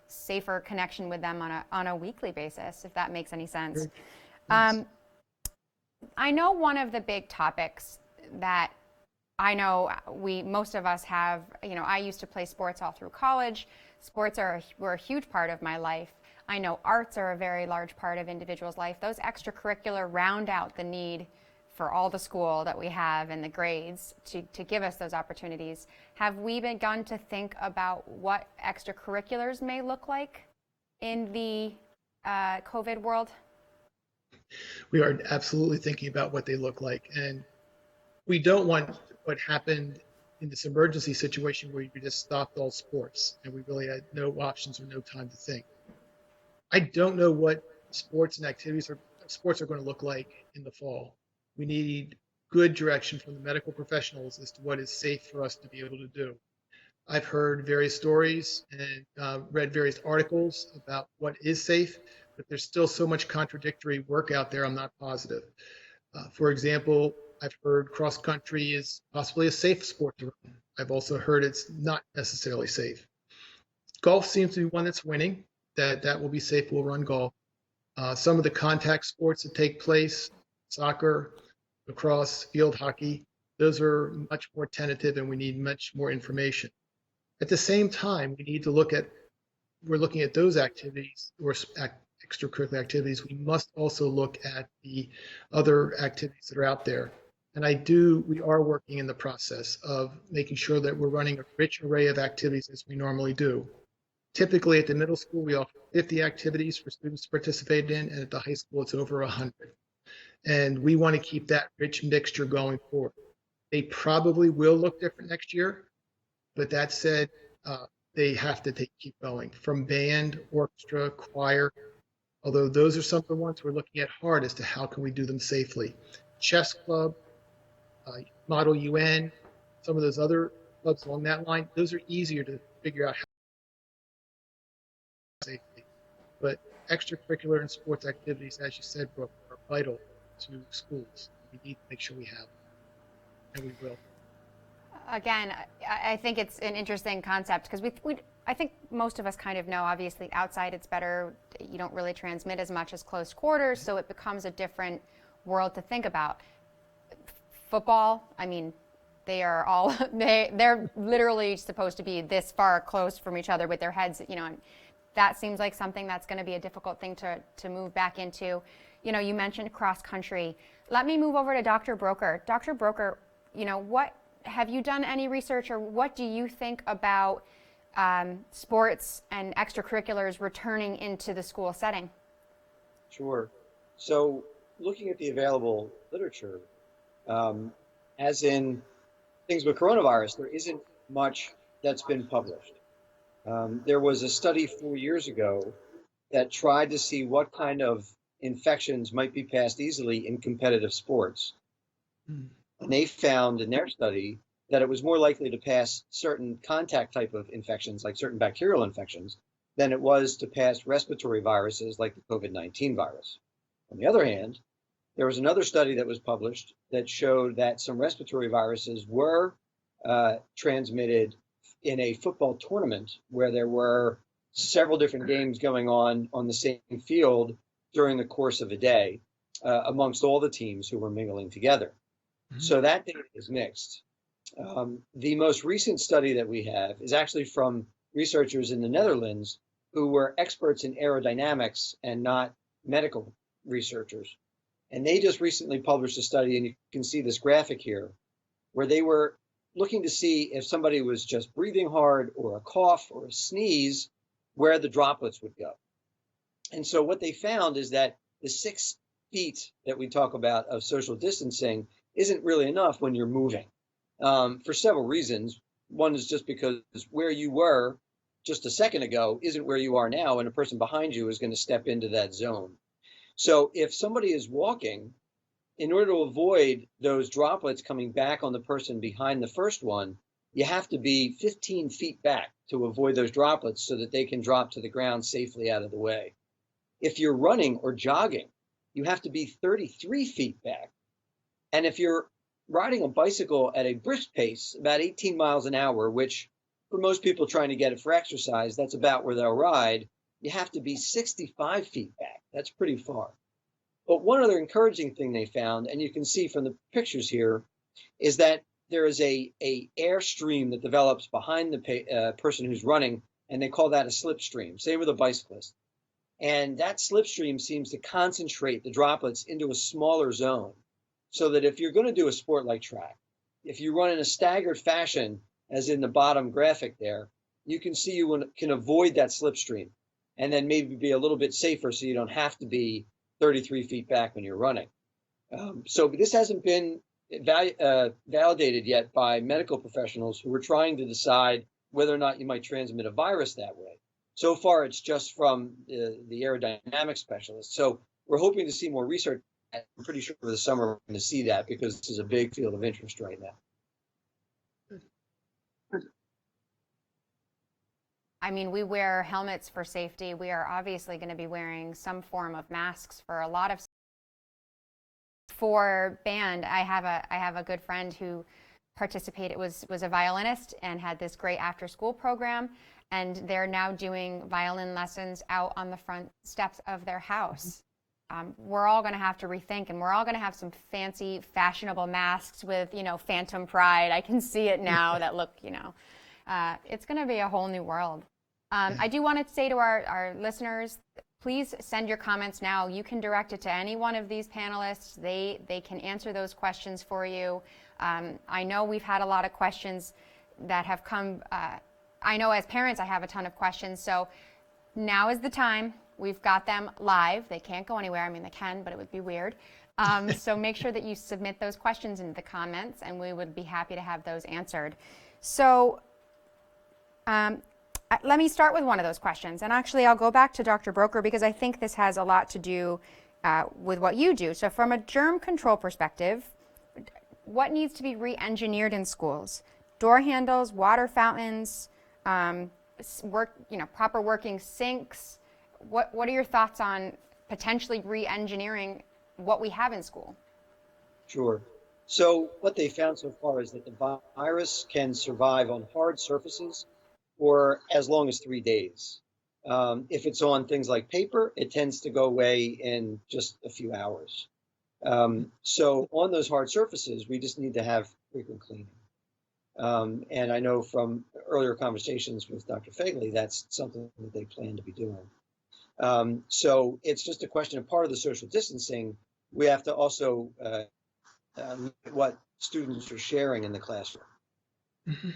[SPEAKER 1] safer connection with them on a weekly basis, if that makes any sense. I know one of the big topics that I know most of us have, I used to play sports all through college. Sports were a huge part of my life. I know arts are a very large part of individuals' life. Those extracurricular round out the need for all the school that we have and the grades to give us those opportunities. Have we begun to think about what extracurriculars may look like in the COVID world?
[SPEAKER 3] We are absolutely thinking about what they look like. And we don't want what happened in this emergency situation where you just stopped all sports and we really had no options or no time to think. I don't know what sports and activities or sports are going to look like in the fall. We need good direction from the medical professionals as to what is safe for us to be able to do. I've heard various stories and read various articles about what is safe, but there's still so much contradictory work out there, I'm not positive. For example, I've heard cross country is possibly a safe sport to run. I've also heard it's not necessarily safe. Golf seems to be one that's winning, that will be safe, we'll run golf. Some of the contact sports that take place, soccer, lacrosse, field hockey, those are much more tentative and we need much more information. At the same time, we're looking at those activities or extracurricular activities. We must also look at the other activities that are out there. And we are working in the process of making sure that we're running a rich array of activities as we normally do. Typically at the middle school, we offer 50 activities for students to participate in, and at the high school, it's over 100. And we want to keep that rich mixture going forward. They probably will look different next year, but that said, they have to keep going from band, orchestra, choir, although those are some of the ones we're looking at hard as to how can we do them safely. Chess club, Model UN, some of those other clubs along that line, those are easier to figure out how safely. But extracurricular and sports activities, as you said, Brooke, are vital to schools. We need to make sure we have them, and we will.
[SPEAKER 1] Again, I think it's an interesting concept because I think most of us kind of know, obviously, outside it's better. You don't really transmit as much as close quarters, so it becomes a different world to think about. Football, I mean, they're literally supposed to be this far close from each other with their heads, and that seems like something that's going to be a difficult thing to move back into. You mentioned cross country. Let me move over to Dr. Broker. Dr. Broker, what have you done any research, or what do you think about sports and extracurriculars returning into the school setting?
[SPEAKER 5] Sure. So looking at the available literature, as in things with coronavirus, there isn't much that's been published. There was a study 4 years ago that tried to see what kind of infections might be passed easily in competitive sports. And they found in their study that it was more likely to pass certain contact type of infections, like certain bacterial infections, than it was to pass respiratory viruses like the COVID-19 virus. On the other hand, there was another study that was published that showed that some respiratory viruses were transmitted in a football tournament where there were several different games going on the same field during the course of a day amongst all the teams who were mingling together. So that data is mixed. The most recent study that we have is actually from researchers in the Netherlands who were experts in aerodynamics and not medical researchers. And they just recently published a study, and you can see this graphic here, where they were looking to see if somebody was just breathing hard or a cough or a sneeze, where the droplets would go. And so what they found is that the 6 feet that we talk about of social distancing isn't really enough when you're moving for several reasons. One is just because where you were just a second ago isn't where you are now, and a person behind you is going to step into that zone. So if somebody is walking, in order to avoid those droplets coming back on the person behind the first one, you have to be 15 feet back to avoid those droplets so that they can drop to the ground safely out of the way. If you're running or jogging, you have to be 33 feet back. And if you're riding a bicycle at a brisk pace, about 18 miles an hour, which for most people trying to get it for exercise, that's about where they'll ride, you have to be 65 feet back. That's pretty far. But one other encouraging thing they found, and you can see from the pictures here, is that there is a air stream that develops behind the person who's running, and they call that a slipstream. Same with a bicyclist. And that slipstream seems to concentrate the droplets into a smaller zone, so that if you're going to do a sport like track, if you run in a staggered fashion, as in the bottom graphic there, you can see you can avoid that slipstream and then maybe be a little bit safer so you don't have to be 33 feet back when you're running. So this hasn't been validated yet by medical professionals who are trying to decide whether or not you might transmit a virus that way. So far, it's just from the aerodynamic specialists. So we're hoping to see more research. I'm pretty sure for the summer we're going to see that, because this is a big field of interest right now.
[SPEAKER 1] I mean, we wear helmets for safety. We are obviously going to be wearing some form of masks for a lot of. For band, I have a good friend who participated, was a violinist and had this great after-school program, and they're now doing violin lessons out on the front steps of their house. We're all going to have to rethink, and we're all going to have some fancy, fashionable masks with, Phantom Pride. I can see it now that look, it's going to be a whole new world. I do want to say to our listeners, please send your comments now. You can direct it to any one of these panelists. They can answer those questions for you. I know we've had a lot of questions that have come. I know as parents I have a ton of questions, so now is the time. We've got them live. They can't go anywhere. I mean, they can, but it would be weird. So make sure that you submit those questions into the comments, and we would be happy to have those answered. So let me start with one of those questions. And actually, I'll go back to Dr. Broker, because I think this has a lot to do with what you do. So from a germ control perspective, what needs to be re-engineered in schools? Door handles, water fountains, proper working sinks. What are your thoughts on potentially re-engineering what we have in school? Sure.
[SPEAKER 5] So what they found so far is that the virus can survive on hard surfaces for as long as 3 days. If it's on things like paper, it tends to go away in just a few hours. So on those hard surfaces, we just need to have frequent cleaning. And I know from earlier conversations with Dr. Fegley, that's something that they plan to be doing. So it's just a question of part of the social distancing. We have to also look at what students are sharing in the classroom.
[SPEAKER 1] Mm-hmm.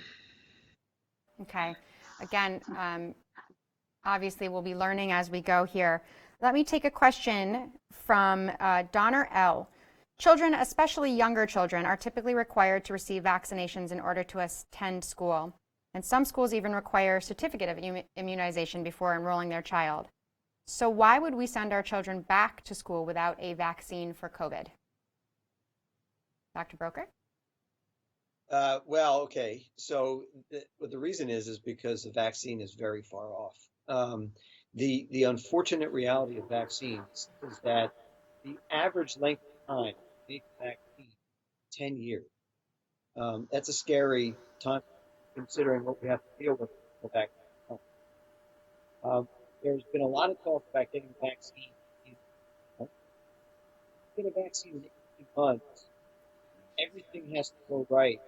[SPEAKER 1] Okay. Again, obviously we'll be learning as we go here. Let me take a question from Donner L. Children, especially younger children, are typically required to receive vaccinations in order to attend school. And some schools even require a certificate of immunization before enrolling their child. So why would we send our children back to school without a vaccine for COVID? Dr. Broker?
[SPEAKER 5] Well, okay. So what the reason is because the vaccine is very far off. The unfortunate reality of vaccines is that the average length of time to take a vaccine, 10 years. That's a scary time considering what we have to deal with back home. There's been a lot of talk about getting vaccine in get a vaccine in 18 months, everything has to go right.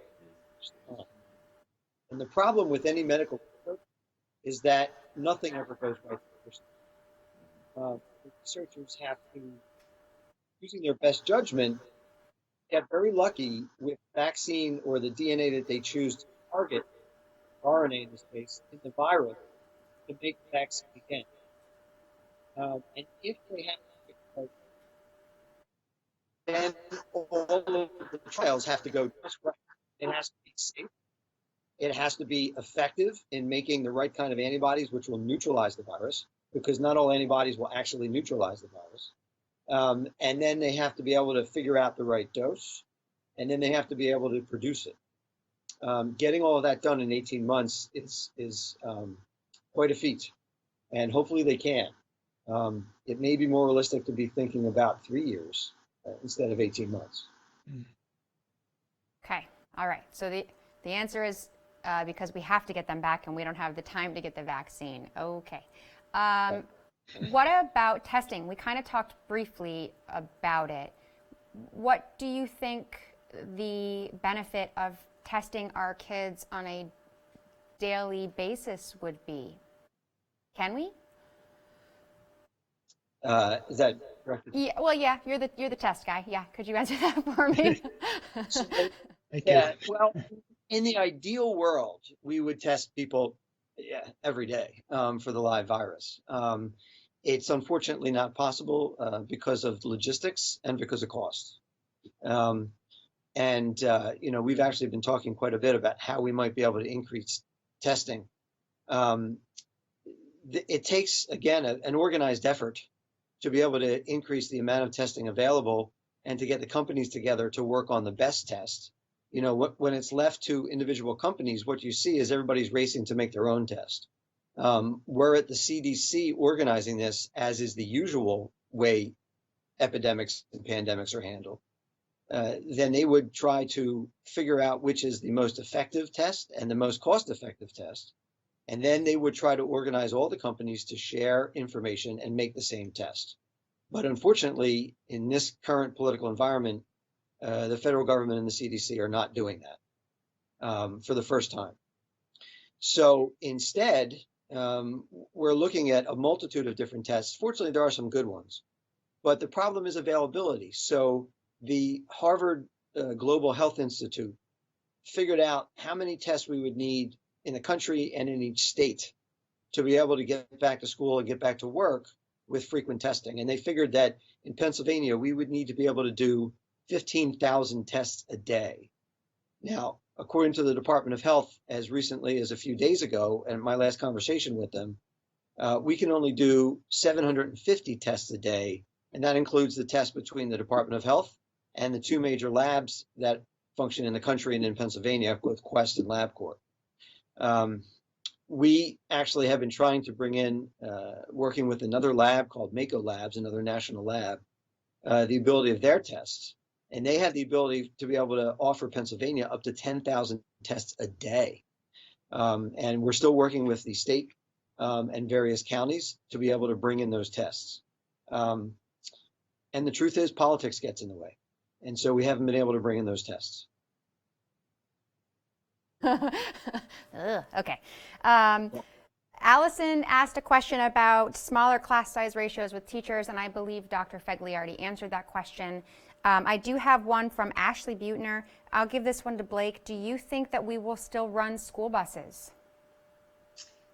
[SPEAKER 5] And the problem with any medical research is that nothing ever goes right the first time. The researchers have to, using their best judgment, get very lucky with vaccine or the DNA that they choose to target, RNA in this case, in the virus to make the vaccine again. And if they have to, then all of the trials have to go just right. It has to be safe. It has to be effective in making the right kind of antibodies, which will neutralize the virus, because not all antibodies will actually neutralize the virus. And then they have to be able to figure out the right dose, and then they have to be able to produce it. Getting all of that done in 18 months is quite a feat, and hopefully they can. It may be more realistic to be thinking about 3 years instead of 18 months.
[SPEAKER 1] Okay. All right. So the answer is because we have to get them back and we don't have the time to get the vaccine. Okay. What about testing? We kind of talked briefly about it. What do you think the benefit of testing our kids on a daily basis would be? Can we?
[SPEAKER 5] Is that correct?
[SPEAKER 1] Yeah. Well, yeah. You're the test guy. Yeah. Could you answer that for me?
[SPEAKER 3] Thank you.
[SPEAKER 5] Yeah, well, in the ideal world, we would test people every day for the live virus. It's unfortunately not possible because of logistics and because of cost. We've actually been talking quite a bit about how we might be able to increase testing. It takes, again, an organized effort to be able to increase the amount of testing available and to get the companies together to work on the best test. When it's left to individual companies, what you see is everybody's racing to make their own test. We're at the CDC organizing this, as is the usual way epidemics and pandemics are handled. Then they would try to figure out which is the most effective test and the most cost-effective test. And then they would try to organize all the companies to share information and make the same test. But unfortunately, in this current political environment, the federal government and the CDC are not doing that for the first time. So instead, we're looking at a multitude of different tests. Fortunately, there are some good ones, but the problem is availability. So the Harvard Global Health Institute figured out how many tests we would need in the country and in each state to be able to get back to school and get back to work with frequent testing. And they figured that in Pennsylvania, we would need to be able to do 15,000 tests a day. Now, according to the Department of Health, as recently as a few days ago, and my last conversation with them, we can only do 750 tests a day. And that includes the test between the Department of Health and the two major labs that function in the country and in Pennsylvania, with Quest and LabCorp. We actually have been trying to bring in, working with another lab called Mako Labs, another national lab, the ability of their tests. And they have the ability to be able to offer Pennsylvania up to 10,000 tests a day. And we're still working with the state and various counties to be able to bring in those tests. And the truth is, politics gets in the way. And so we haven't been able to bring in those tests.
[SPEAKER 1] Okay. Allison asked a question about smaller class size ratios with teachers, and I believe Dr. Fegley already answered that question. I do have one from Ashley Butner. I'll give this one to Blake. Do you think that we will still run school buses?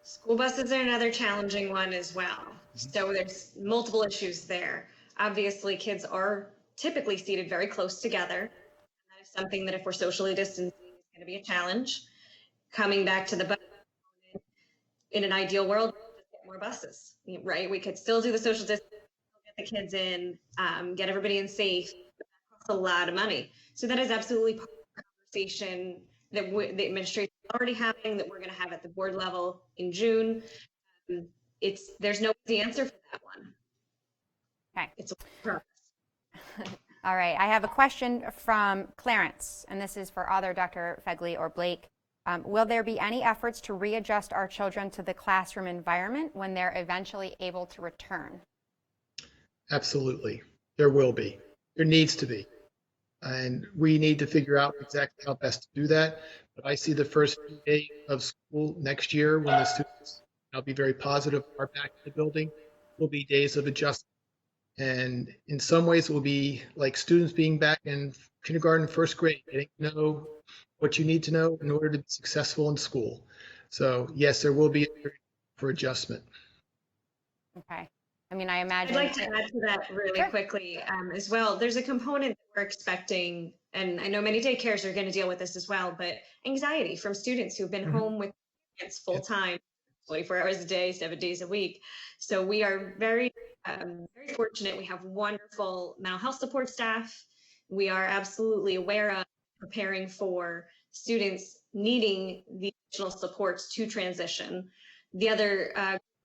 [SPEAKER 4] School buses are another challenging one as well. So there's multiple issues there. Obviously, kids are typically seated very close together. That is something that if we're socially distancing is going to be a challenge. Coming back to the bus, in an ideal world, we'll just get more buses, right? We could still do the social distancing, get the kids in, get everybody in safe. That costs a lot of money. So that is absolutely part of the conversation that the administration is already having, that we're going to have at the board level in June. There's no easy answer for that one.
[SPEAKER 1] Okay.
[SPEAKER 4] It's a process.
[SPEAKER 1] All right. I have a question from Clarence, and this is for either Dr. Fegley or Blake. Will there be any efforts to readjust our children to the classroom environment when they're eventually able to return?
[SPEAKER 3] Absolutely. There will be. There needs to be. And we need to figure out exactly how best to do that. But I see the first few days of school next year when the students, I'll be very positive, are back in the building, will be days of adjustment. And in some ways, it will be like students being back in kindergarten, first grade, getting to know what you need to know in order to be successful in school. So yes, there will be a period for adjustment.
[SPEAKER 1] Okay. I mean, I imagine.
[SPEAKER 4] I'd like to add to that really
[SPEAKER 1] Sure.
[SPEAKER 4] quickly as well. There's a component that we're expecting, and I know many daycares are going to deal with this as well, but anxiety from students who've been home with parents full time, 24 hours a day, 7 days a week. So we are very fortunate. We have wonderful mental health support staff. We are absolutely aware of preparing for students needing the additional supports to transition. The other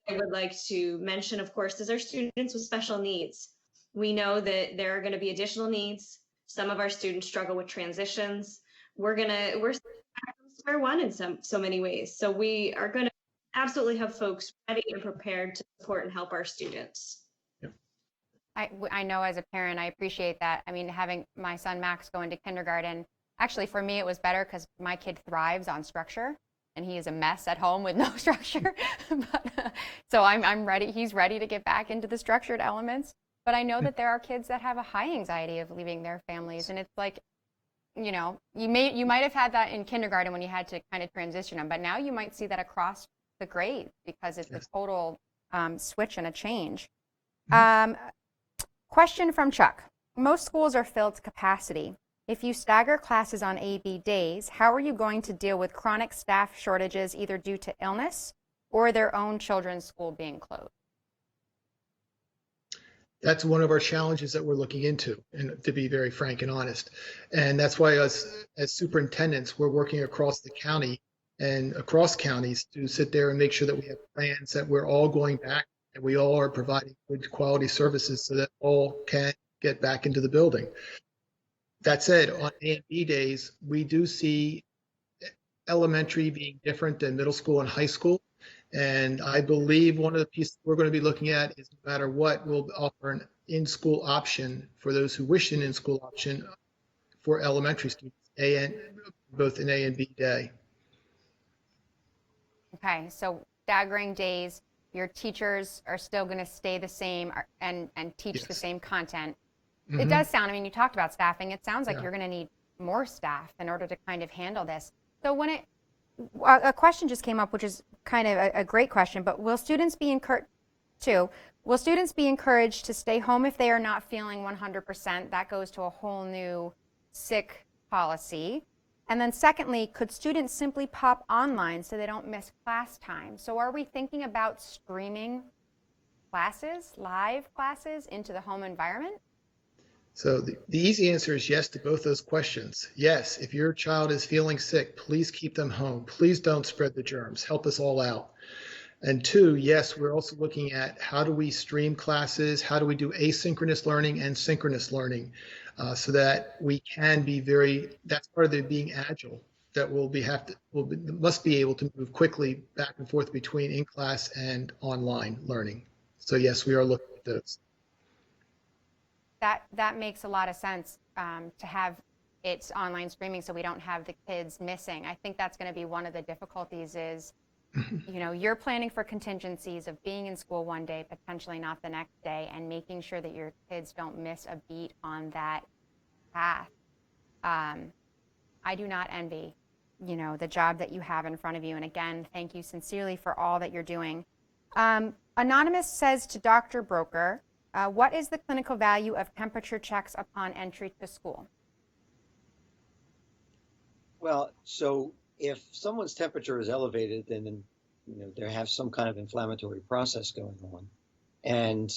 [SPEAKER 4] I would like to mention, of course, is our students with special needs. We know that there are going to be additional needs. Some of our students struggle with transitions. We're back from square one in so many ways. So we are going to absolutely have folks ready and prepared to support and help our students.
[SPEAKER 1] I know as a parent, I appreciate that. I mean, having my son Max go into kindergarten, actually for me it was better because my kid thrives on structure, and he is a mess at home with no structure. So I'm ready. He's ready to get back into the structured elements. But I know that there are kids that have a high anxiety of leaving their families, and it's like, you know, you might have had that in kindergarten when you had to kind of transition them, but now you might see that across the grades because it's a total switch and a change. Question from Chuck. Most schools are filled to capacity. If you stagger classes on A/B days, how are you going to deal with chronic staff shortages either due to illness or their own children's school being closed?
[SPEAKER 3] That's one of our challenges that we're looking into, and to be very frank and honest. And that's why us as superintendents, we're working across the county and across counties to sit there and make sure that we have plans that we're all going back and we all are providing good quality services so that all can get back into the building. That said, on A and B days, we do see elementary being different than middle school and high school. And I believe one of the pieces we're going to be looking at is no matter what, we'll offer an in-school option for those who wish an in-school option for elementary students, both an A and B day.
[SPEAKER 1] Okay, so staggering days, your teachers are still going to stay the same and teach the same content. It does sound, I mean, you talked about staffing. It sounds like you're going to need more staff in order to kind of handle this. So when a question just came up, which is kind of a great question, but will students be encouraged to stay home if they are not feeling 100%? That goes to a whole new sick policy. And then secondly, could students simply pop online so they don't miss class time? So are we thinking about streaming classes, live classes into the home environment?
[SPEAKER 3] So the easy answer is yes to both those questions. Yes, if your child is feeling sick, please keep them home. Please don't spread the germs. Help us all out. And two, yes, we're also looking at how do we stream classes? How do we do asynchronous learning and synchronous learning so that we can be that's part of the being agile, that must be able to move quickly back and forth between in-class and online learning. So yes, we are looking at those.
[SPEAKER 1] That makes a lot of sense to have it's online streaming so we don't have the kids missing. I think that's going to be one of the difficulties is, you know, you're planning for contingencies of being in school one day, potentially not the next day, and making sure that your kids don't miss a beat on that path. I do not envy, you know, the job that you have in front of you. And again, thank you sincerely for all that you're doing. Anonymous says to Dr. Broker, what is the clinical value of temperature checks upon entry to school?
[SPEAKER 5] Well, so if someone's temperature is elevated, then you know they have some kind of inflammatory process going on, and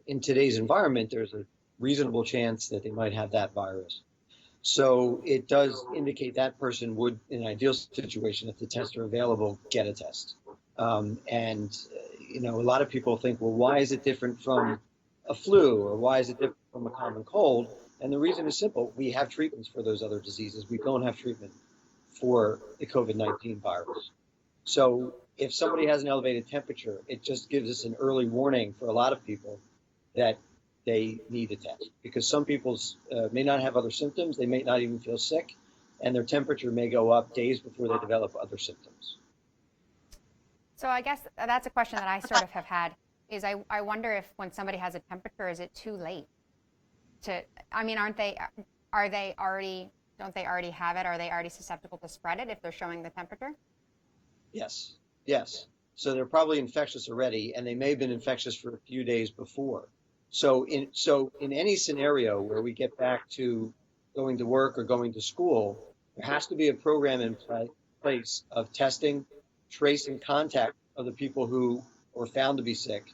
[SPEAKER 5] in today's environment, there's a reasonable chance that they might have that virus. So it does indicate that person would, in an ideal situation, if the tests are available, get a test. You know, a lot of people think, well, why is it different from a flu, or why is it different from a common cold? And the reason is simple: we have treatments for those other diseases. We don't have treatment for the COVID-19 virus. So if somebody has an elevated temperature, it just gives us an early warning for a lot of people that they need a test, because some people may not have other symptoms, they may not even feel sick, and their temperature may go up days before they develop other symptoms.
[SPEAKER 1] So I guess that's a question that I sort of have had, is I wonder if when somebody has a temperature, is it too late to, I mean, don't they already have it? Are they already susceptible to spread it if they're showing the temperature?
[SPEAKER 5] Yes, yes. So they're probably infectious already, and they may have been infectious for a few days before. So in any scenario where we get back to going to work or going to school, there has to be a program in place of testing, tracing contact of the people who were found to be sick,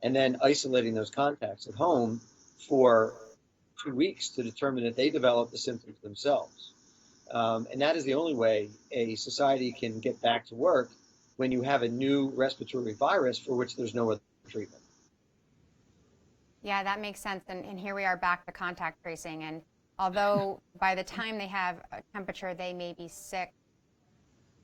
[SPEAKER 5] and then isolating those contacts at home for 2 weeks to determine if they develop the symptoms themselves. And that is the only way a society can get back to work, when you have a new respiratory virus for which there's no other treatment.
[SPEAKER 1] Yeah, that makes sense. And here we are back to contact tracing. And although by the time they have a temperature, they may be sick,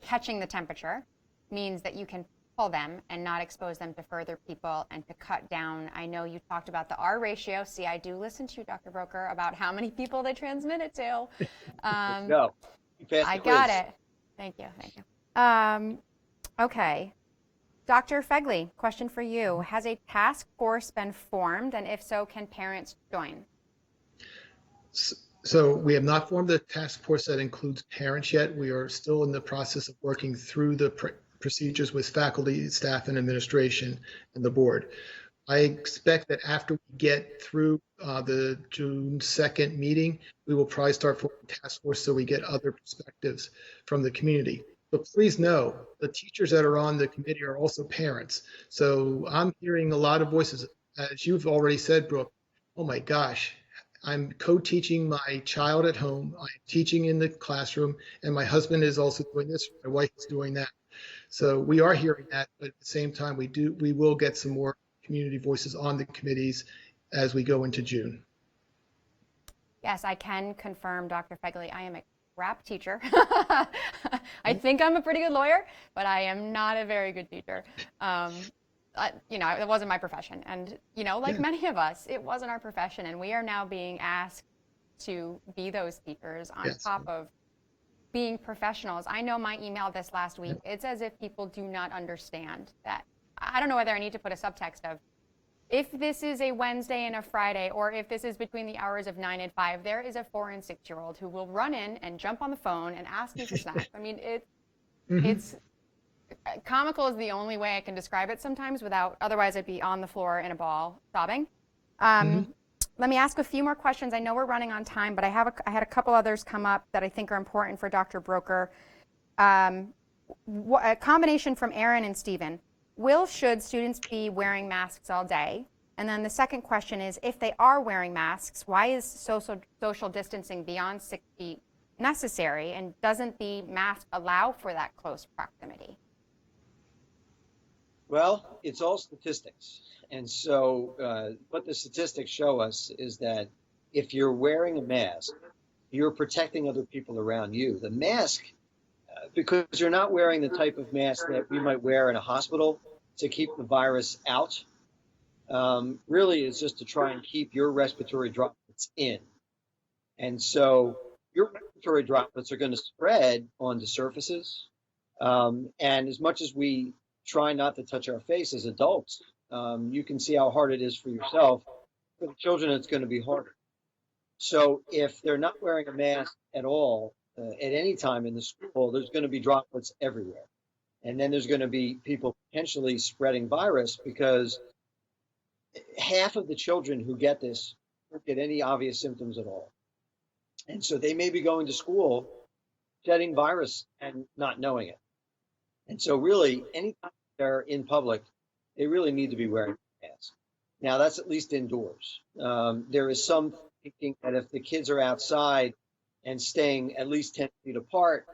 [SPEAKER 1] catching the temperature means that you can pull them and not expose them to further people and to cut down. I know you talked about the R ratio. See, I do listen to you, Dr. Broker, about how many people they transmit it to.
[SPEAKER 5] No,
[SPEAKER 1] I got it. Thank you. Thank you. Okay. Dr. Fegley, question for you. Has a task force been formed? And if so, can parents join?
[SPEAKER 3] So we have not formed a task force that includes parents yet. We are still in the process of working through the procedures with faculty, staff, and administration and the board. I expect that after we get through the June 2nd meeting, we will probably start forming a task force so we get other perspectives from the community. But please know, the teachers that are on the committee are also parents. So I'm hearing a lot of voices. As you've already said, Brooke, oh my gosh, I'm co-teaching my child at home, I'm teaching in the classroom, and my husband is also doing this, my wife is doing that. So we are hearing that, but at the same time, we will get some more community voices on the committees as we go into June.
[SPEAKER 1] Yes, I can confirm, Dr. Fegley, I am a crap teacher. I think I'm a pretty good lawyer, but I am not a very good teacher. It wasn't my profession. And, like many of us, it wasn't our profession. And we are now being asked to be those teachers on top of being professionals. I know my email this last week, it's as if people do not understand that. I don't know whether I need to put a subtext of, if this is a Wednesday and a Friday, or if this is between the hours of 9 and 5, there is a 4- and 6-year-old who will run in and jump on the phone and ask you for snacks. I mean, it's comical is the only way I can describe it sometimes, otherwise I'd be on the floor in a ball sobbing. Let me ask a few more questions. I know we're running on time, but I had a couple others come up that I think are important for Dr. Broker. A combination from Aaron and Stephen. Should students be wearing masks all day? And then the second question is, if they are wearing masks, why is social distancing beyond 6 feet necessary? And doesn't the mask allow for that close proximity?
[SPEAKER 5] Well, it's all statistics. And so what the statistics show us is that if you're wearing a mask, you're protecting other people around you. The mask, because you're not wearing the type of mask that we might wear in a hospital to keep the virus out, really is just to try and keep your respiratory droplets in. And so your respiratory droplets are going to spread onto surfaces. And as much as we try not to touch our face as adults, you can see how hard it is for yourself. For the children, it's going to be harder. So if they're not wearing a mask at all, at any time in the school, there's going to be droplets everywhere. And then there's going to be people potentially spreading virus, because half of the children who get this don't get any obvious symptoms at all. And so they may be going to school shedding virus and not knowing it. And so really, anytime they're in public, they really need to be wearing masks. Now, that's at least indoors. There is some thinking that if the kids are outside and staying at least 10 feet apart,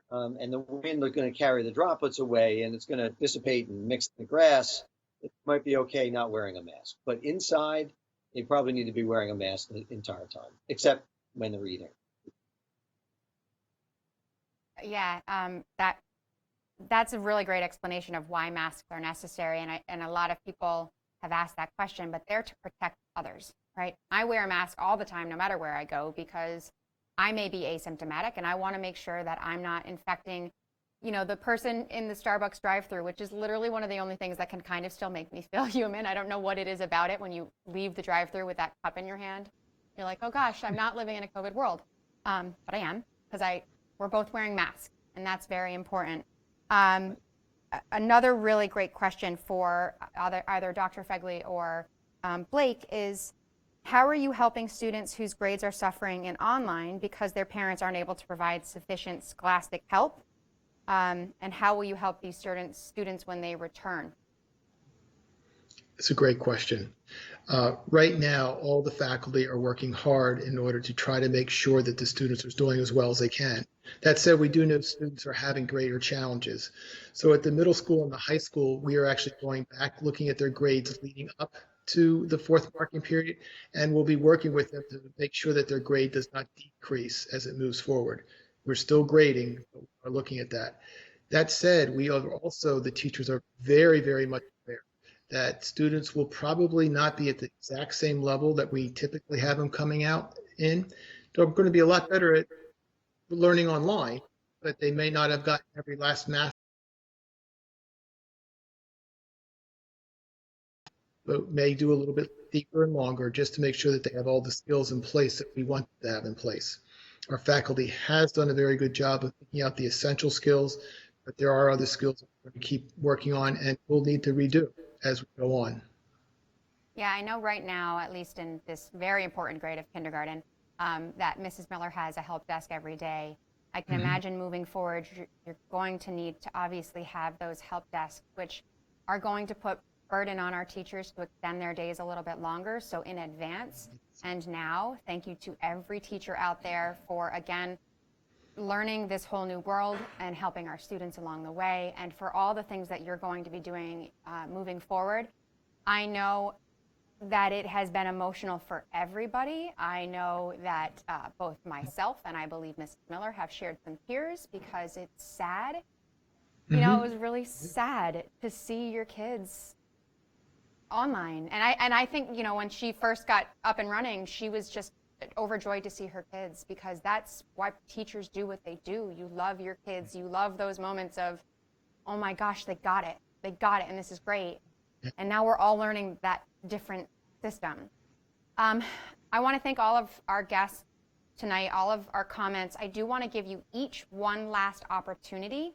[SPEAKER 5] and the wind is going to carry the droplets away and it's going to dissipate and mix in the grass, it might be okay not wearing a mask. But inside, they probably need to be wearing a mask the entire time, except when they're eating.
[SPEAKER 1] Yeah, that's a really great explanation of why masks are necessary. And a lot of people have asked that question, but they're to protect others, right? I wear a mask all the time, no matter where I go, because I may be asymptomatic and I want to make sure that I'm not infecting, you know, the person in the Starbucks drive-thru, which is literally one of the only things that can kind of still make me feel human. I don't know what it is about it when you leave the drive-thru with that cup in your hand. You're like, oh gosh, I'm not living in a COVID world. But I am, because we're both wearing masks, and that's very important. Another really great question for either Dr. Fegley or Blake is, how are you helping students whose grades are suffering in online because their parents aren't able to provide sufficient scholastic help? And how will you help these students when they return?
[SPEAKER 3] It's a great question. Right now, all the faculty are working hard in order to try to make sure that the students are doing as well as they can. That said, we do know students are having greater challenges. So at the middle school and the high school, we are actually going back, looking at their grades leading up to the fourth marking period, and we'll be working with them to make sure that their grade does not decrease as it moves forward. We're still grading, but we're looking at that. That said, we are also, the teachers are very, very much aware that students will probably not be at the exact same level that we typically have them coming out in. They're going to be a lot better at learning online, but they may not have gotten every last math, but may do a little bit deeper and longer just to make sure that they have all the skills in place that we want to have in place. Our faculty has done a very good job of picking out the essential skills, but there are other skills that we're going to keep working on and we'll need to redo as we go on.
[SPEAKER 1] Yeah, I know right now, at least in this very important grade of kindergarten, that Mrs. Miller has a help desk every day. I can imagine moving forward, you're going to need to obviously have those help desks, which are going to put burden on our teachers to extend their days a little bit longer. So in advance and now, thank you to every teacher out there for, again, learning this whole new world and helping our students along the way, and for all the things that you're going to be doing moving forward. I know that it has been emotional for everybody. I know that both myself and I believe Mrs. Miller have shared some tears because it's sad. You know, it was really sad to see your kids online. And I think, you know, when she first got up and running, she was just overjoyed to see her kids, because that's why teachers do what they do. You love your kids. You love those moments of, oh my gosh, they got it. They got it, and this is great. And now we're all learning that different system. I want to thank all of our guests tonight, all of our comments. I do want to give you each one last opportunity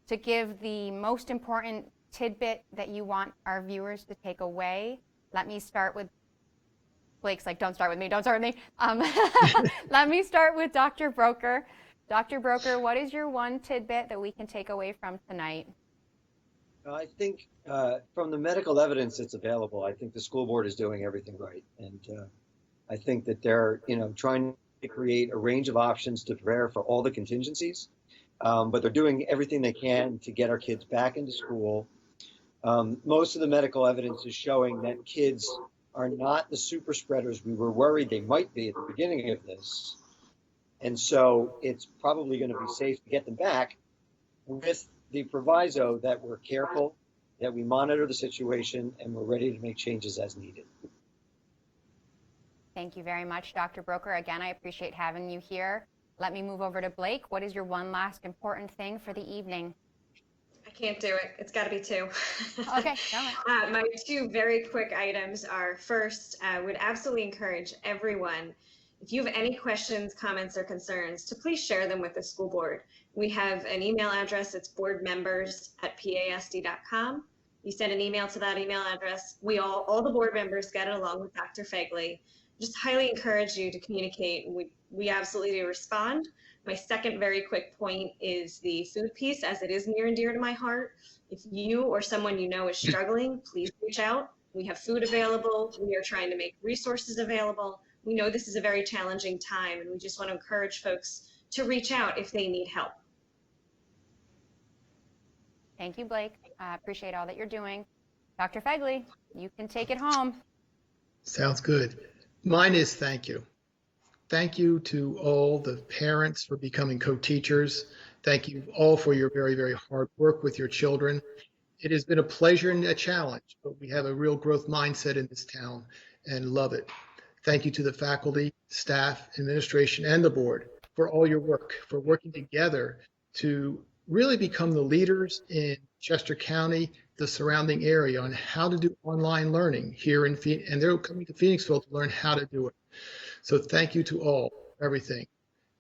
[SPEAKER 1] to give the most important tidbit that you want our viewers to take away. Let me start with Blake's like, don't start with me, don't start with me. Let me start with Dr. Broker. Dr. Broker, what is your one tidbit that we can take away from tonight?
[SPEAKER 5] I think from the medical evidence that's available, I think the school board is doing everything right. And I think that they're, you know, trying to create a range of options to prepare for all the contingencies. But they're doing everything they can to get our kids back into school. Most of the medical evidence is showing that kids are not the super spreaders we were worried they might be at the beginning of this. And so it's probably going to be safe to get them back, with the proviso that we're careful, that we monitor the situation, and we're ready to make changes as needed.
[SPEAKER 1] Thank you very much, Dr. Broker. Again, I appreciate having you here. Let me move over to Blake. What is your one last important thing for the evening?
[SPEAKER 4] I can't do it. It's got to be two.
[SPEAKER 1] Okay,
[SPEAKER 4] my two very quick items are, first, I would absolutely encourage everyone, if you have any questions, comments, or concerns, to please share them with the school board. We have an email address. It's boardmembers@pasd.com. You send an email to that email address. All the board members get it, along with Dr. Fegley. Just highly encourage you to communicate. We absolutely do respond. My second very quick point is the food piece, as it is near and dear to my heart. If you or someone you know is struggling, please reach out. We have food available. We are trying to make resources available. We know this is a very challenging time, and we just want to encourage folks to reach out if they need help.
[SPEAKER 1] Thank you, Blake. I appreciate all that you're doing. Dr. Fegley, you can take it home.
[SPEAKER 3] Sounds good. Mine is thank you. Thank you to all the parents for becoming co-teachers. Thank you all for your very, very hard work with your children. It has been a pleasure and a challenge, but we have a real growth mindset in this town and love it. Thank you to the faculty, staff, administration, and the board for all your work, for working together to really become the leaders in Chester County, the surrounding area, on how to do online learning here in Phoenix, and they're coming to Phoenixville to learn how to do it. So thank you to all, everything.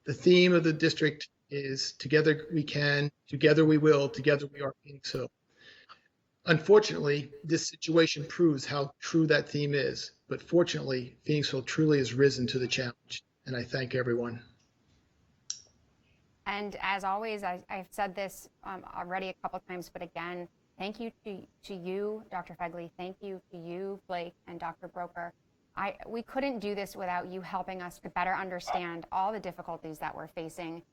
[SPEAKER 3] The theme of the district is together we can, together we will, together we are Phoenixville. Unfortunately, this situation proves how true that theme is, but fortunately, Phoenixville truly has risen to the challenge, and I thank everyone.
[SPEAKER 1] And as always, I've said this already a couple times, but again, thank you to you, Dr. Fegley. Thank you to you, Blake, and Dr. Broker. We couldn't do this without you helping us to better understand all the difficulties that we're facing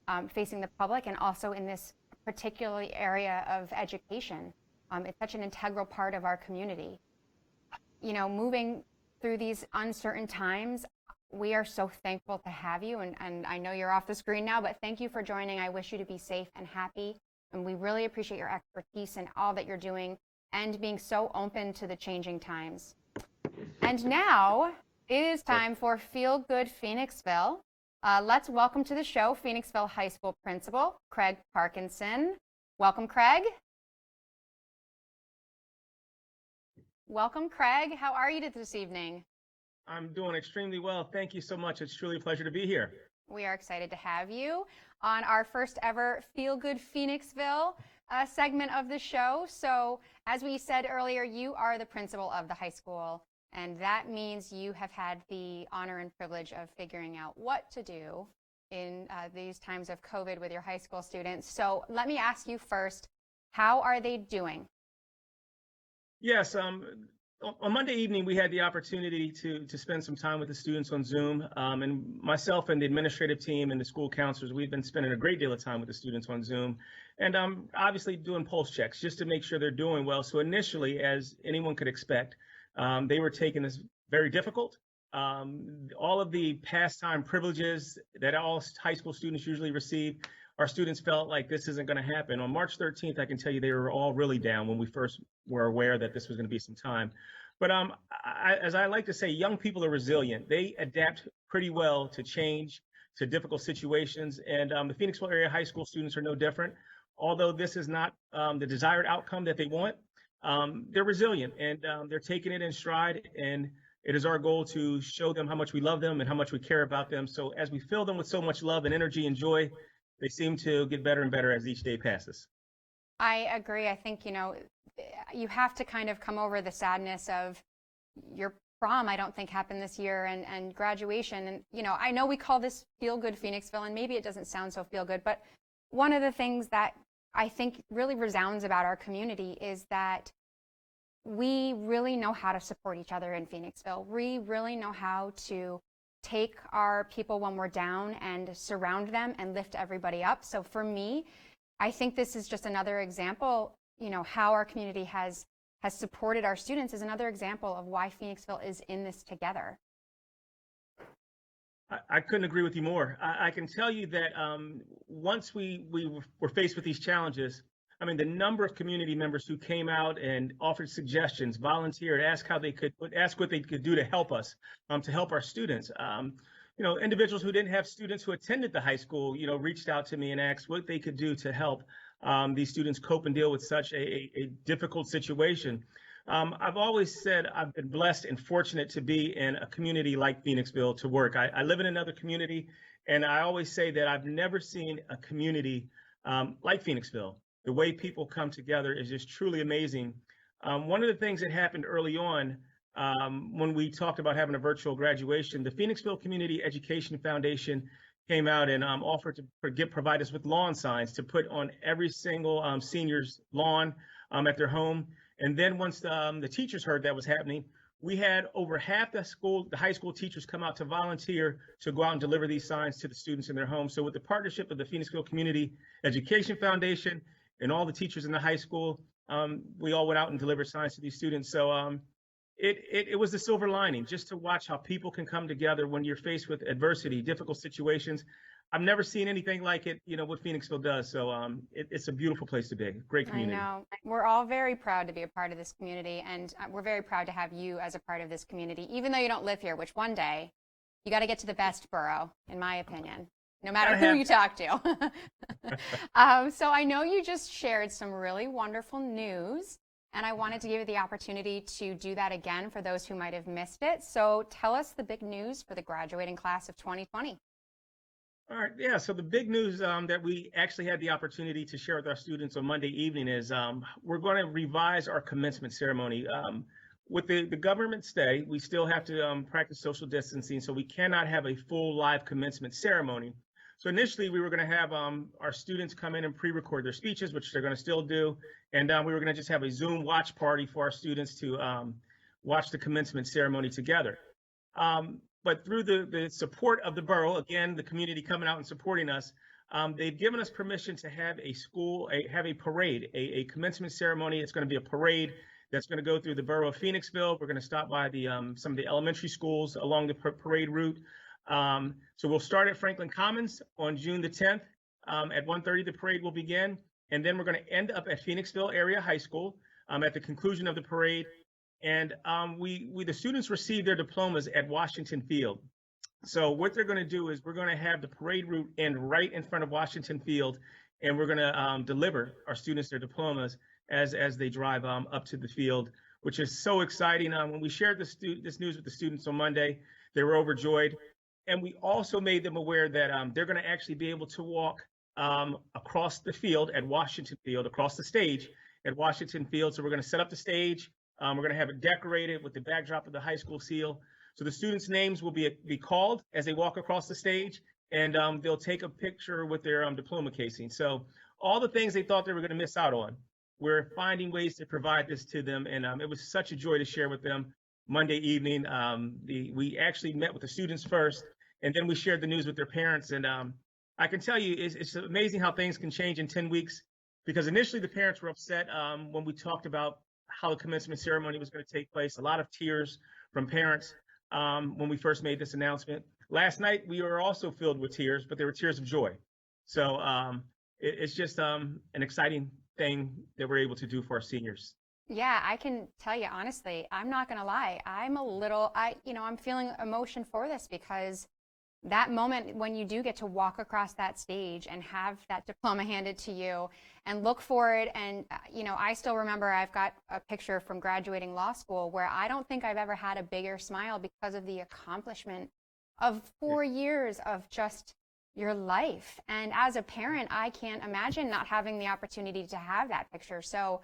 [SPEAKER 1] the public, and also in this particular area of education. It's such an integral part of our community. You know, moving through these uncertain times, we are so thankful to have you, and I know you're off the screen now, but thank you for joining. I wish you to be safe and happy, and we really appreciate your expertise and all that you're doing and being so open to the changing times. And now it is time for Feel Good Phoenixville. Let's welcome to the show Phoenixville High School Principal Craig Parkinson. Welcome, Craig. Welcome, Craig. How are you this evening?
[SPEAKER 6] I'm doing extremely well. Thank you so much. It's truly a pleasure to be here.
[SPEAKER 1] We are excited to have you on our first ever Feel Good Phoenixville segment of the show. So as we said earlier, you are the principal of the high school, and that means you have had the honor and privilege of figuring out what to do in these times of COVID with your high school students. So let me ask you first, how are they doing?
[SPEAKER 6] Yes, on Monday evening, we had the opportunity to spend some time with the students on Zoom. And myself and the administrative team and the school counselors, we've been spending a great deal of time with the students on Zoom. And obviously doing pulse checks just to make sure they're doing well. So initially, as anyone could expect, they were taking this very difficult. All of the pastime privileges that all high school students usually receive, our students felt like this isn't going to happen. On March 13th, I can tell you they were all really down when we first were aware that this was going to be some time. But as I like to say, young people are resilient. They adapt pretty well to change, to difficult situations. And the Phoenixville area high school students are no different. Although this is not the desired outcome that they want, they're resilient and they're taking it in stride. And it is our goal to show them how much we love them and how much we care about them. So as we fill them with so much love and energy and joy, they seem to get better and better as each day passes.
[SPEAKER 1] I agree. I think, you know, you have to kind of come over the sadness of your prom, I don't think happened this year, and graduation. And, you know, I know we call this Feel Good Phoenixville, and maybe it doesn't sound so feel good, but one of the things that I think really resounds about our community is that we really know how to support each other in Phoenixville. We really know how to take our people when we're down and surround them and lift everybody up. So for me, I think this is just another example, you know, how our community has supported our students is another example of why Phoenixville is in this together.
[SPEAKER 6] I couldn't agree with you more. I can tell you that once we were faced with these challenges, I mean, the number of community members who came out and offered suggestions, volunteered, asked what they could do to help us, to help our students. You know, individuals who didn't have students who attended the high school, you know, reached out to me and asked what they could do to help these students cope and deal with such a difficult situation. I've always said I've been blessed and fortunate to be in a community like Phoenixville to work. I live in another community, and I always say that I've never seen a community like Phoenixville. The way people come together is just truly amazing. One of the things that happened early on when we talked about having a virtual graduation, the Phoenixville Community Education Foundation came out and offered to provide us with lawn signs to put on every single senior's lawn at their home. And then once the teachers heard that was happening, we had over half the high school teachers come out to volunteer to go out and deliver these signs to the students in their homes. So with the partnership of the Phoenixville Community Education Foundation and all the teachers in the high school, we all went out and delivered signs to these students. So it was the silver lining, just to watch how people can come together when you're faced with adversity, difficult situations. I've never seen anything like it, what Phoenixville does. So it's a beautiful place to be. Great community.
[SPEAKER 1] I know. We're all very proud to be a part of this community, and we're very proud to have you as a part of this community, even though you don't live here, which one day you got to get to the best borough, in my opinion, no matter who you talk to. So I know you just shared some really wonderful news, and I wanted to give you the opportunity to do that again for those who might have missed it. So tell us the big news for the graduating class of 2020.
[SPEAKER 6] All right, yeah, so the big news that we actually had the opportunity to share with our students on Monday evening is we're going to revise our commencement ceremony. With the government stay, we still have to practice social distancing, so we cannot have a full live commencement ceremony. So initially, we were going to have our students come in and pre-record their speeches, which they're going to still do, and we were going to just have a Zoom watch party for our students to watch the commencement ceremony together. But through the support of the borough, again, the community coming out and supporting us, they've given us permission to have have a parade, a commencement ceremony. It's going to be a parade that's going to go through the borough of Phoenixville. We're going to stop by some of the elementary schools along the parade route. So we'll start at Franklin Commons on June the 10th. At 1:30, the parade will begin. And then we're going to end up at Phoenixville Area High School at the conclusion of the parade. And the students receive their diplomas at Washington Field. So what they're going to do is we're going to have the parade route end right in front of Washington Field, and we're going to deliver our students their diplomas as they drive up to the field, which is so exciting. When we shared this news with the students on Monday, they were overjoyed. And we also made them aware that they're going to actually be able to walk across the field at Washington Field, across the stage at Washington Field. So we're going to set up the stage. We're going to have it decorated with the backdrop of the high school seal. So the students' names will be called as they walk across the stage, and they'll take a picture with their diploma casing. So all the things they thought they were going to miss out on, we're finding ways to provide this to them. And it was such a joy to share with them Monday evening. We actually met with the students first, and then we shared the news with their parents. And I can tell you, it's amazing how things can change in 10 weeks, because initially the parents were upset when we talked about how the commencement ceremony was going to take place. A lot of tears from parents when we first made this announcement. Last night, we were also filled with tears, but they were tears of joy. So it's just an exciting thing that we're able to do for our seniors.
[SPEAKER 1] Yeah, I can tell you honestly, I'm not going to lie. I'm feeling emotion for this, because that moment when you do get to walk across that stage and have that diploma handed to you and look for it. And, I still remember I've got a picture from graduating law school where I don't think I've ever had a bigger smile because of the accomplishment of 4 years of just your life. And as a parent, I can't imagine not having the opportunity to have that picture. So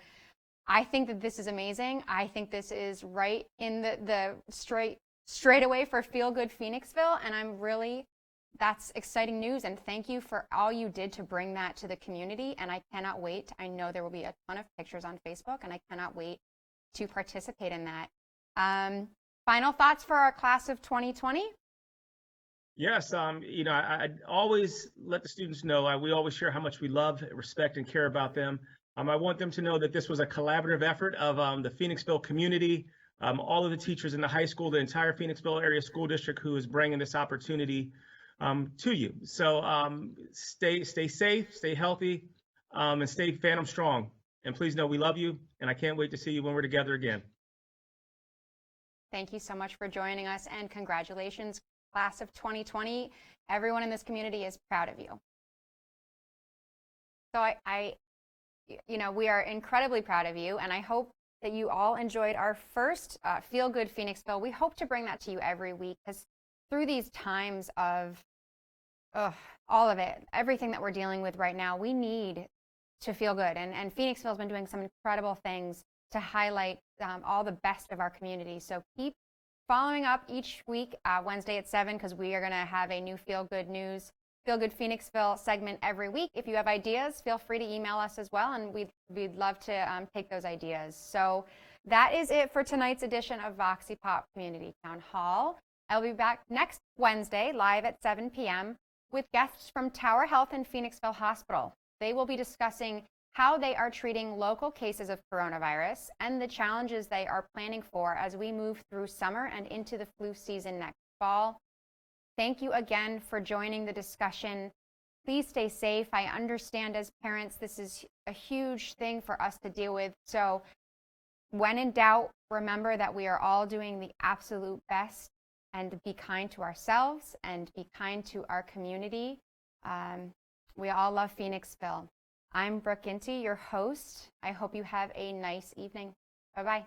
[SPEAKER 1] I think that this is amazing. I think this is right in the straight away for Feel Good Phoenixville, and that's exciting news, and thank you for all you did to bring that to the community, and I cannot wait. I know there will be a ton of pictures on Facebook, and I cannot wait to participate in that. Final thoughts for our class of 2020?
[SPEAKER 6] Yes, I always let the students know, we always share how much we love, respect, and care about them. I want them to know that this was a collaborative effort of the Phoenixville community, all of the teachers in the high school, the entire Phoenixville Area School District, who is bringing this opportunity to you. So stay safe, stay healthy, and stay Phantom strong. And please know we love you, and I can't wait to see you when we're together again.
[SPEAKER 1] Thank you so much for joining us, and congratulations, class of 2020. Everyone in this community is proud of you. So we are incredibly proud of you, and I hope that you all enjoyed our first Feel Good Phoenixville. We hope to bring that to you every week, because through these times of all of it, everything that we're dealing with right now, we need to feel good. And Phoenixville's been doing some incredible things to highlight all the best of our community. So keep following up each week, Wednesday at 7, because we are going to have a new Feel Good Phoenixville segment every week. If you have ideas, feel free to email us as well, and we'd love to take those ideas. So that is it for tonight's edition of VOXIPOP Community Town Hall. I'll be back next Wednesday, live at 7 p.m. with guests from Tower Health and Phoenixville Hospital. They will be discussing how they are treating local cases of coronavirus and the challenges they are planning for as we move through summer and into the flu season next fall. Thank you again for joining the discussion. Please stay safe. I understand as parents, this is a huge thing for us to deal with. So when in doubt, remember that we are all doing the absolute best, and be kind to ourselves and be kind to our community. We all love Phoenixville. I'm Brooke Ginty, your host. I hope you have a nice evening. Bye-bye.